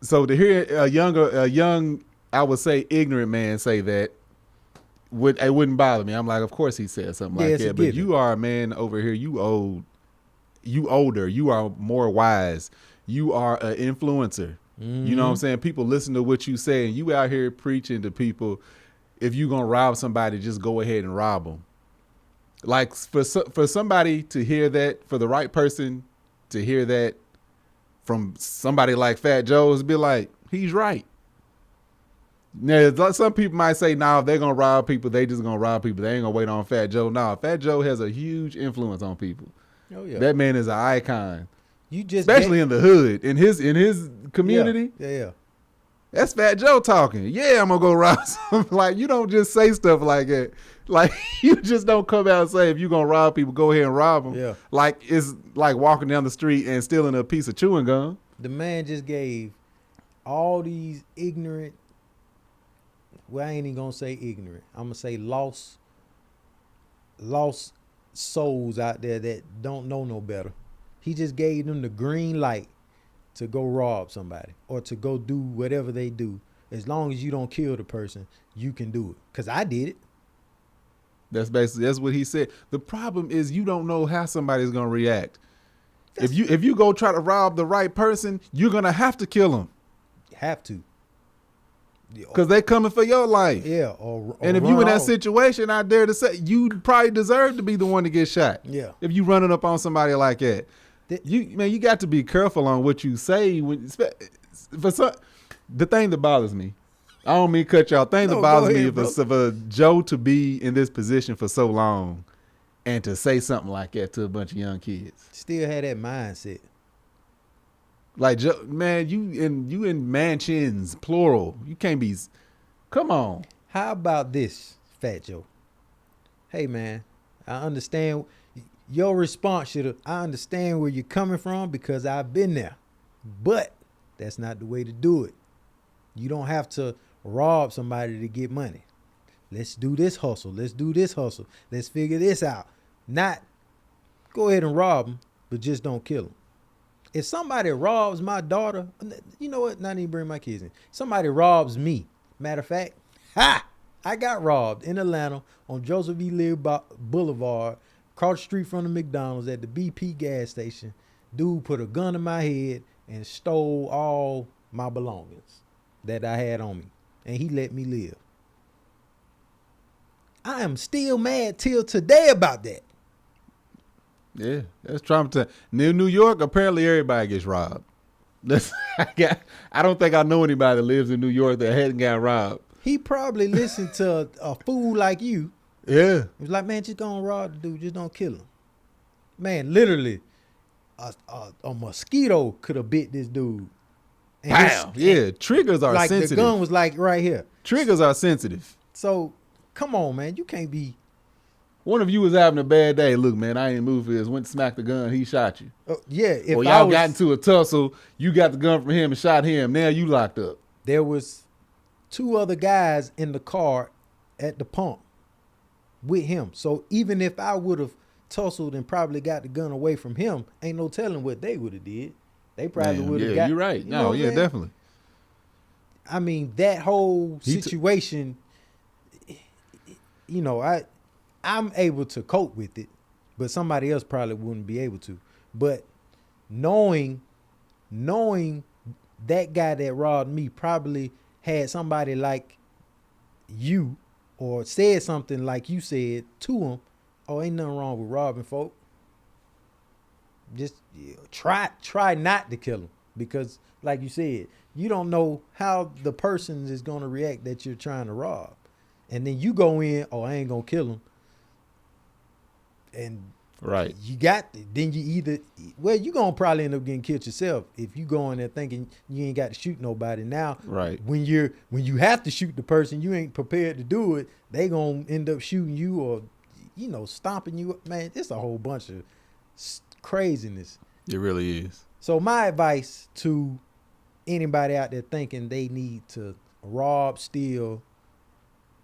So to hear a young, I would say ignorant man say that, it wouldn't bother me. I'm like, of course he said something like that. But you are a man over here. You older. You are more wise. You are an influencer. Mm-hmm. You know what I'm saying? People listen to what you say, and you out here preaching to people. If you gonna rob somebody, just go ahead and rob them. Like for somebody to hear that, for the right person to hear that from somebody like Fat Joe's, be like, he's right. Now, some people might say, if they're going to rob people, they just going to rob people. They ain't going to wait on Fat Joe. Fat Joe has a huge influence on people. Oh, yeah. That man is an icon. Especially in the hood, in his community. Yeah. That's Fat Joe talking. Yeah, I'm going to go rob something. Like, you don't just say stuff like that. Like, you just don't come out and say, if you're going to rob people, go ahead and rob them. Yeah. Like, it's like walking down the street and stealing a piece of chewing gum. The man just gave all these ignorant, well, I ain't even going to say ignorant. I'm going to say lost souls out there that don't know no better. He just gave them the green light to go rob somebody or to go do whatever they do. As long as you don't kill the person, you can do it. Because I did it. That's what he said. The problem is you don't know how somebody's going to react. If you go try to rob the right person, you're going to have to kill them. Have to. Because they coming for your life. Yeah. And if you in that situation, I dare to say, you probably deserve to be the one to get shot. Yeah. If you running up on somebody like that. You got to be careful on what you say. The thing that bothers me, I don't mean cut y'all. Thing that bothers me for Joe to be in this position for so long and to say something like that to a bunch of young kids. Still had that mindset. Like, Joe, man, you in mansions, plural. You can't be. Come on. How about this, Fat Joe? Hey, man, I understand your response should have. I understand where you're coming from because I've been there, but that's not the way to do it. You don't have to rob somebody to get money. Let's do this hustle. Let's figure this out. Not go ahead and rob them, but just don't kill them. If somebody robs my daughter, you know what? Not even bring my kids in. Somebody robs me. Matter of fact, I got robbed in Atlanta on Joseph E. Lee Boulevard, across the street from the McDonald's at the BP gas station. Dude put a gun in my head and stole all my belongings that I had on me. And he let me live. I am still mad till today about that. Yeah, that's traumatizing. New York, apparently everybody gets robbed. I don't think I know anybody that lives in New York that hadn't got robbed. He probably listened to a fool like you. Yeah. He was like, man, just go and rob the dude. Just don't kill him. Man, literally, a mosquito could have bit this dude. Bam. Yeah, triggers are like sensitive. The gun was like right here. Triggers are sensitive. So, come on, man. You can't be. One of you was having a bad day. Look, man, I ain't moved for this. Went to smack the gun. He shot you. Yeah. Or y'all got into a tussle. You got the gun from him and shot him. Now you locked up. There was 2 other guys in the car at the pump with him. So even if I would have tussled and probably got the gun away from him, ain't no telling what they would have did. They probably would have got. Yeah, you're right. No, yeah, definitely. I mean, that whole situation, you know, I'm able to cope with it, but somebody else probably wouldn't be able to. But knowing that guy that robbed me probably had somebody like you or said something like you said to him, oh, ain't nothing wrong with robbing folk. Just try not to kill him, because like you said, you don't know how the person is going to react that you're trying to rob. And then you go in, oh, I ain't going to kill him. And right, then you either, well, you going to probably end up getting killed yourself if you go in there thinking you ain't got to shoot nobody. Now, right, when you have to shoot the person, you ain't prepared to do it, they going to end up shooting you or, stomping you. Man, it's a whole bunch of craziness. It really is. So my advice to anybody out there thinking they need to rob, steal,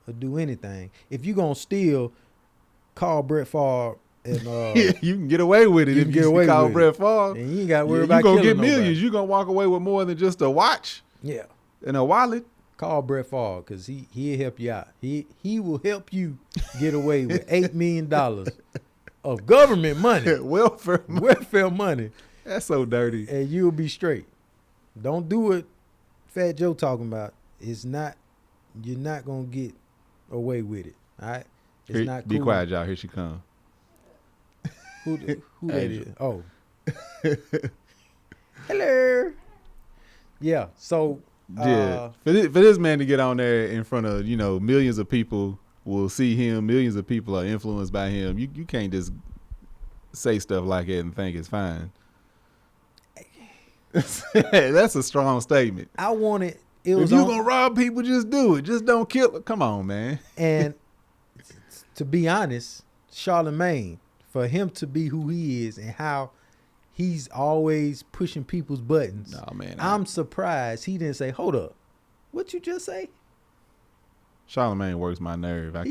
or do anything, if you're going to steal, call Brett Favre and you can get away with it if you call Brett Favre. And you ain't got to worry about killing nobody. You're going to get nobody. millions. You're going to walk away with more than just a watch. Yeah. And a wallet. Call Brett Favre, because he'll help you out. He will help you get away with $8 million of government money. Welfare money. That's so dirty. And you'll be straight. Don't do what Fat Joe talking about. You're not going to get away with it. All right? It's not cool. Be quiet, y'all. Here she comes. Who that is? Oh. Hello. Yeah. So. Yeah. For this man to get on there in front of, millions of people will see him. Millions of people are influenced by him. You can't just say stuff like that and think it's fine. That's a strong statement. I want it. If you're going to rob people, just do it. Just don't kill them. Come on, man. And to be honest, Charlemagne, for him to be who he is and how he's always pushing people's buttons, I'm surprised he didn't say, hold up, what you just say? Charlemagne works my nerve. I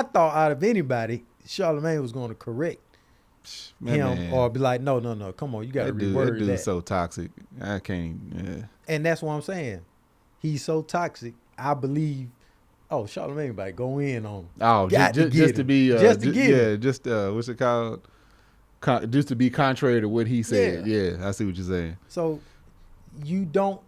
thought out of anybody, Charlemagne was going to correct him or be like, no, come on, you got to reword that. That dude's so toxic. I can't. Yeah. And that's what I'm saying. He's so toxic. I believe. Oh, Charlemagne about to go in on him. Oh, just to be, what's it called? Just to be contrary to what he said. Yeah, I see what you're saying. So you don't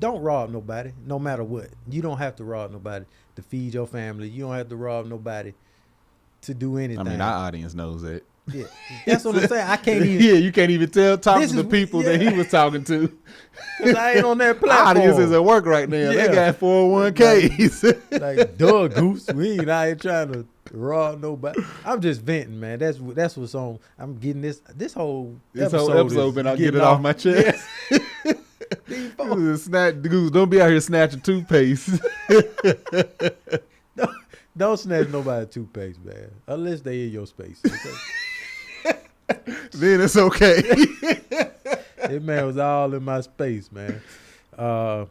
rob nobody, no matter what. You don't have to rob nobody to feed your family. You don't have to rob nobody to do anything. I mean, our audience knows that. Yeah, that's what I'm saying. I can't even. Yeah, you can't even talk to the people that he was talking to. Because I ain't on that platform. Our audience is at work right now. Yeah. They got 401ks. Like, duh, Goose. We ain't out here trying to rob nobody. I'm just venting, man. That's what's on. I'm getting this whole episode been I'll get it off my chest. Yeah. Snatch, Goose, don't be out here snatching toothpaste. Don't snatch nobody toothpaste, man. Unless they in your space. Okay? Then it's okay. That man was all in my space, man. All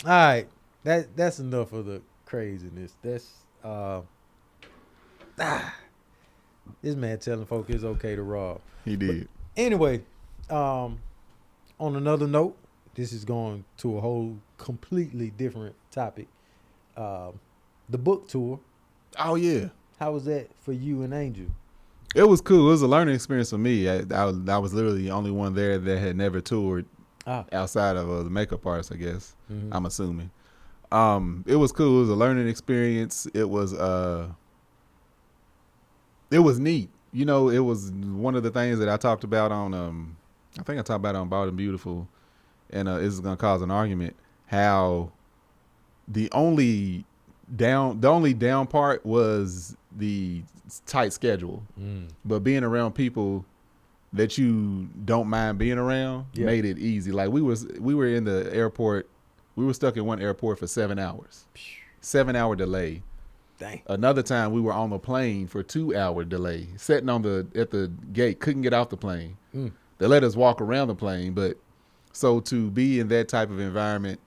right. That's enough of the craziness. That's this man telling folk it's okay to rob. He did. But anyway, on another note, this is going to a whole completely different topic. The book tour. Oh, yeah. How was that for you and Angel? It was cool. It was a learning experience for me. I was literally the only one there that had never toured outside of the makeup artist, I guess. Mm-hmm. I'm assuming. It was cool. It was a learning experience. It was neat. It was one of the things that I talked about on, I think I talked about it on Bald and Beautiful, and this is going to cause an argument, how the only down part was the tight schedule, but being around people that you don't mind being around made it easy. Like we were in the airport, we were stuck in one airport for 7 hours, 7-hour delay. Dang. Another time we were on the plane for 2-hour delay, sitting at the gate, couldn't get off the plane. They let us walk around the plane, but so to be in that type of environment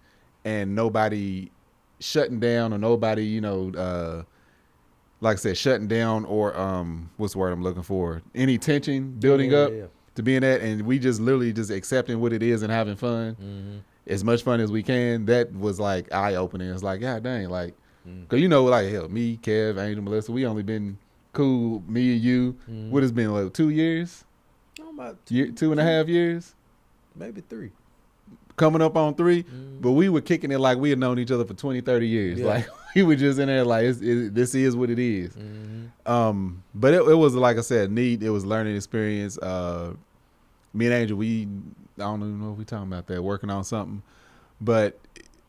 and nobody shutting down or nobody, like I said, shutting down or what's the word I'm looking for? Any tension building up to be in that, and we just literally just accepting what it is and having fun, as much fun as we can. That was like eye opening. It's like, God dang, like, cause like hell, me, Kev, Angel, Melissa, we only been cool, me and you. What has been like 2 years? About 2.5 years, maybe 3. coming up on 3, but we were kicking it like we had known each other for 20, 30 years. Yeah. Like we were just in there like, this is what it is. But it was, like I said, neat. It was a learning experience. Me and Angel, I don't even know if we talking about that, working on something, but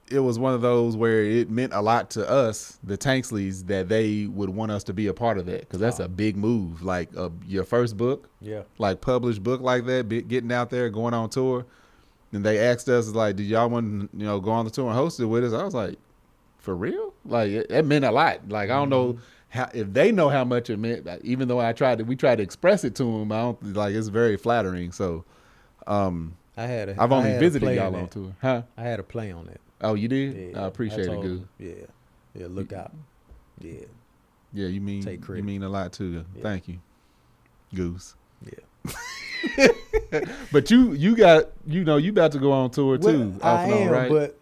it was one of those where it meant a lot to us, the Tanksleys, that they would want us to be a part of that, because that's a big move. Like your first book, like published book like that, getting out there, going on tour. And they asked us, like, did y'all want to go on the tour and host it with us? I was like, for real? Like, it meant a lot. Like, I don't know if they know how much it meant, even though we tried to express it to them. I don't, like, it's very flattering. So, I've only visited y'all on tour. Huh? I had a play on that. Oh, you did? Yeah, I appreciate it, Goose. Yeah, look out. Yeah. Yeah, you mean a lot too. Yeah. Thank you, Goose. Yeah. But you got, you about to go on tour too. I am, right? But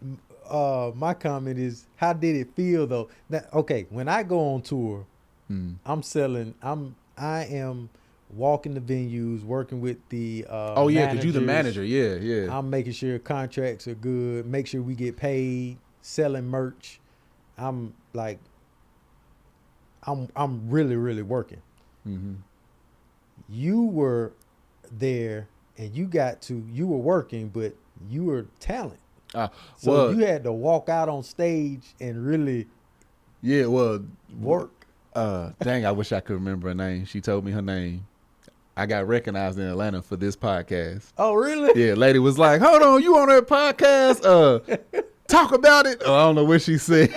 my comment is, how did it feel though? Okay, when I go on tour, I am walking the venues, working with the oh yeah, because you the manager. Yeah. I'm making sure contracts are good, make sure we get paid, selling merch. I'm really, really working. You were there and you were working, but you were talent. So you had to walk out on stage and really work. Dang, I wish I could remember her name. She told me her name. I got recognized in Atlanta for this podcast. Oh, really? Yeah, lady was like, hold on, you on that podcast? Talk about it. Oh, I don't know what she said.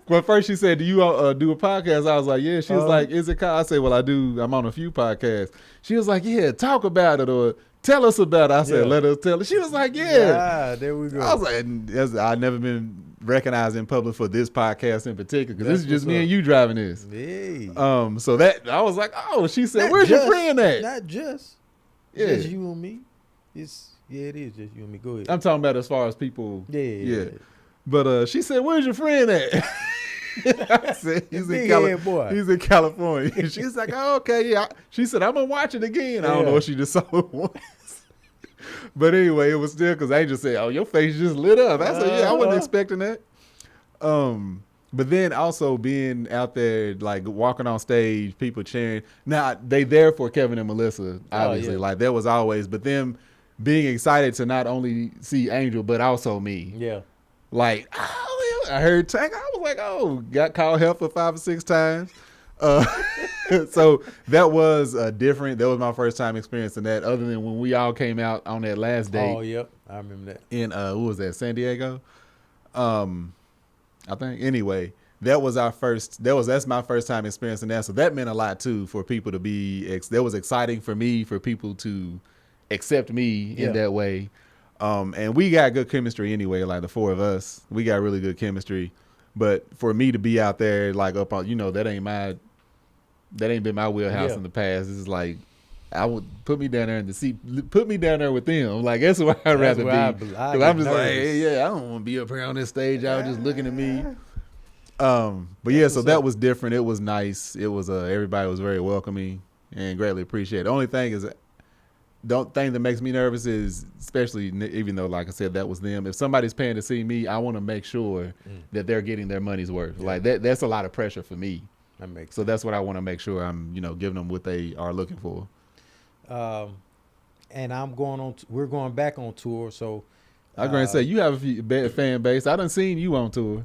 But first she said, do you do a podcast? I was like, yeah. She was like, is it called? I said, well, I do. I'm on a few podcasts. She was like, yeah, talk about it or tell us about it. I said, let us tell it. She was like, yeah. There we go. I was like, I've never been recognized in public for this podcast in particular, because this is just me and you driving this. Hey. So that I was like, oh, she said, where's your friend at? Not just. Yeah. Just you and me. It is just you and me. Go ahead. I'm talking about as far as people. Yeah. But she said, where's your friend at? I said, he's in California. She's like, oh, okay, yeah. She said, I'm gonna watch it again. I don't know if she just saw it once. But anyway, it was still, because Angel said, oh, your face just lit up. I said, yeah, I wasn't expecting that. But then also being out there, like walking on stage, people cheering. Now, they there for Kevin and Melissa, obviously. Like, that was always. But them being excited to not only see Angel, but also me. Yeah. Like, oh, I heard Tank. I was like, oh, got called help for 5 or 6 times. So that was different. That was my first time experiencing that, other than when we all came out on that last day. Oh, yep. I remember that. In, what was that, San Diego? I think. Anyway, that's my first time experiencing that. So that meant a lot too, for people to be, that was exciting for me, for people to accept me in that way. And we got good chemistry anyway, like the 4 of us, we got really good chemistry. But for me to be out there, like up on, that ain't been my wheelhouse in the past. This is like, I would put me down there in the seat, put me down there with them. Like, that's where I'd rather be. Because I'm just like, hey, I don't want to be up here on this stage. I was just looking at me. But yeah, so that was different. It was nice. It was, everybody was very welcoming and greatly appreciated. The only thing is, the thing that makes me nervous is, especially even though, like I said, that was them. If somebody's paying to see me, I want to make sure that they're getting their money's worth. Like that's a lot of pressure for me. That makes sense. So that's what I want to make sure I'm, giving them what they are looking for. And I'm going on. We're going back on tour. So I'm going to say, you have a few fan base. I done seen you on tour.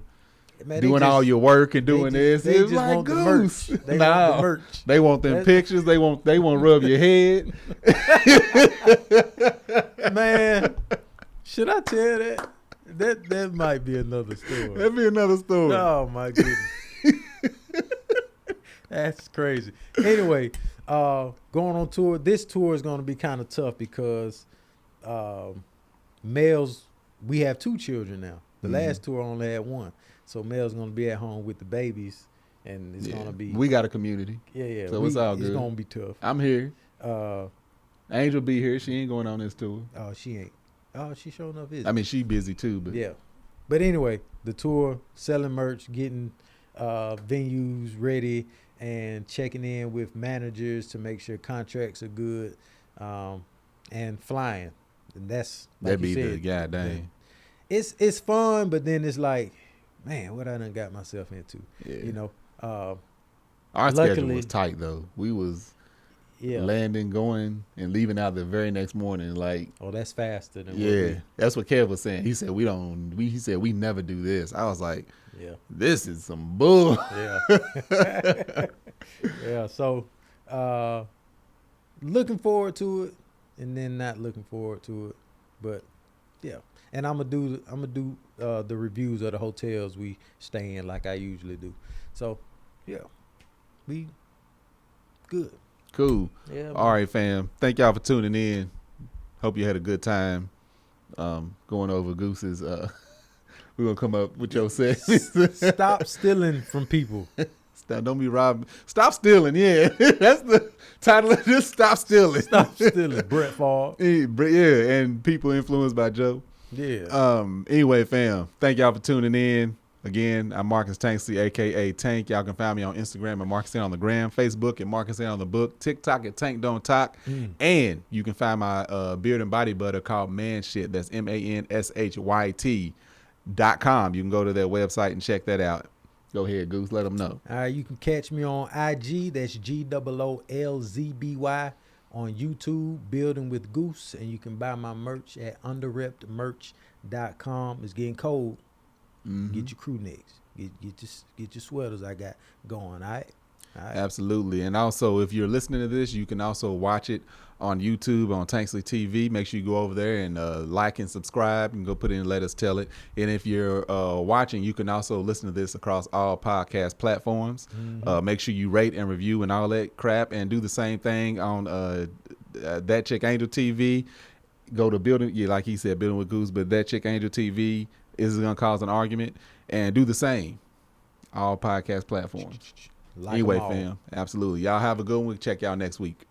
Man, doing all your work and doing this. They just want Goose. The merch. They want the merch. They want them pictures. They want rub your head. Man, should I tell that? That might be another story. That'd be another story. Oh my goodness. That's crazy. Anyway, going on tour. This tour is going to be kind of tough because males, we have 2 children now. The last tour only had 1. So Mel's going to be at home with the babies, and it's going to be. We got a community. Yeah. So it's all good. It's going to be tough. I'm here. Angel be here. She ain't going on this tour. Oh, she ain't. Oh, she showing up busy. I mean, she busy too, but. Yeah. But anyway, the tour, selling merch, getting venues ready, and checking in with managers to make sure contracts are good, and flying. And that's That'd like you be said, the goddamn. It's fun, but then it's like, man, what I done got myself into. Yeah. You know. Our schedule luckily- was tight though. We was Yeah. landing, going, and leaving out the very next morning. Like, Oh, that's faster than yeah, that's what Kev was saying. He said he said we never do this. I was like, Yeah. this is some bull. Yeah. Yeah. So, looking forward to it, and then not looking forward to it, but yeah. And I'm gonna do the reviews of the hotels we stay in like I usually do. So, yeah, we good. Cool. Yeah. Man. All right, fam. Thank y'all for tuning in. Hope you had a good time going over Goose's. We're gonna come up with your segment. Stop stealing from people. Don't be robbing. Stop stealing. Yeah, that's the title of this. Stop stealing. Stop stealing. Brett Favre. Yeah, and people influenced by Joe. Yeah. Anyway, fam, thank y'all for tuning in. Again, I'm Marcus Tanksley, aka Tank. Y'all can find me on Instagram at Marcus on the Gram, Facebook at Marcus on the Book, TikTok at Tank Don't Talk, and you can find my beard and body butter called Man Shit. That's MANSHYT.com. You can go to their website and check that out. Go ahead, Goose. Let them know. All right, you can catch me on IG. That's GOOLZBY. On YouTube, Building with Goose, and you can buy my merch at underreptmerch.com. It's getting cold. Get your crew necks. Get your sweaters I got going. All right. Absolutely. And also, if you're listening to this, you can also watch it on YouTube on Tanksley TV. Make sure you go over there and like and subscribe and go put in and let us tell it. And if you're watching, you can also listen to this across all podcast platforms. Make sure you rate and review and all that crap, and do the same thing on That Chick Angel TV. Go to Building, like he said, Building with Goose, but That Chick Angel TV is going to cause an argument, and do the same. All podcast platforms. Like anyway, 'em all. fam, absolutely. Y'all have a good one. We'll check y'all next week.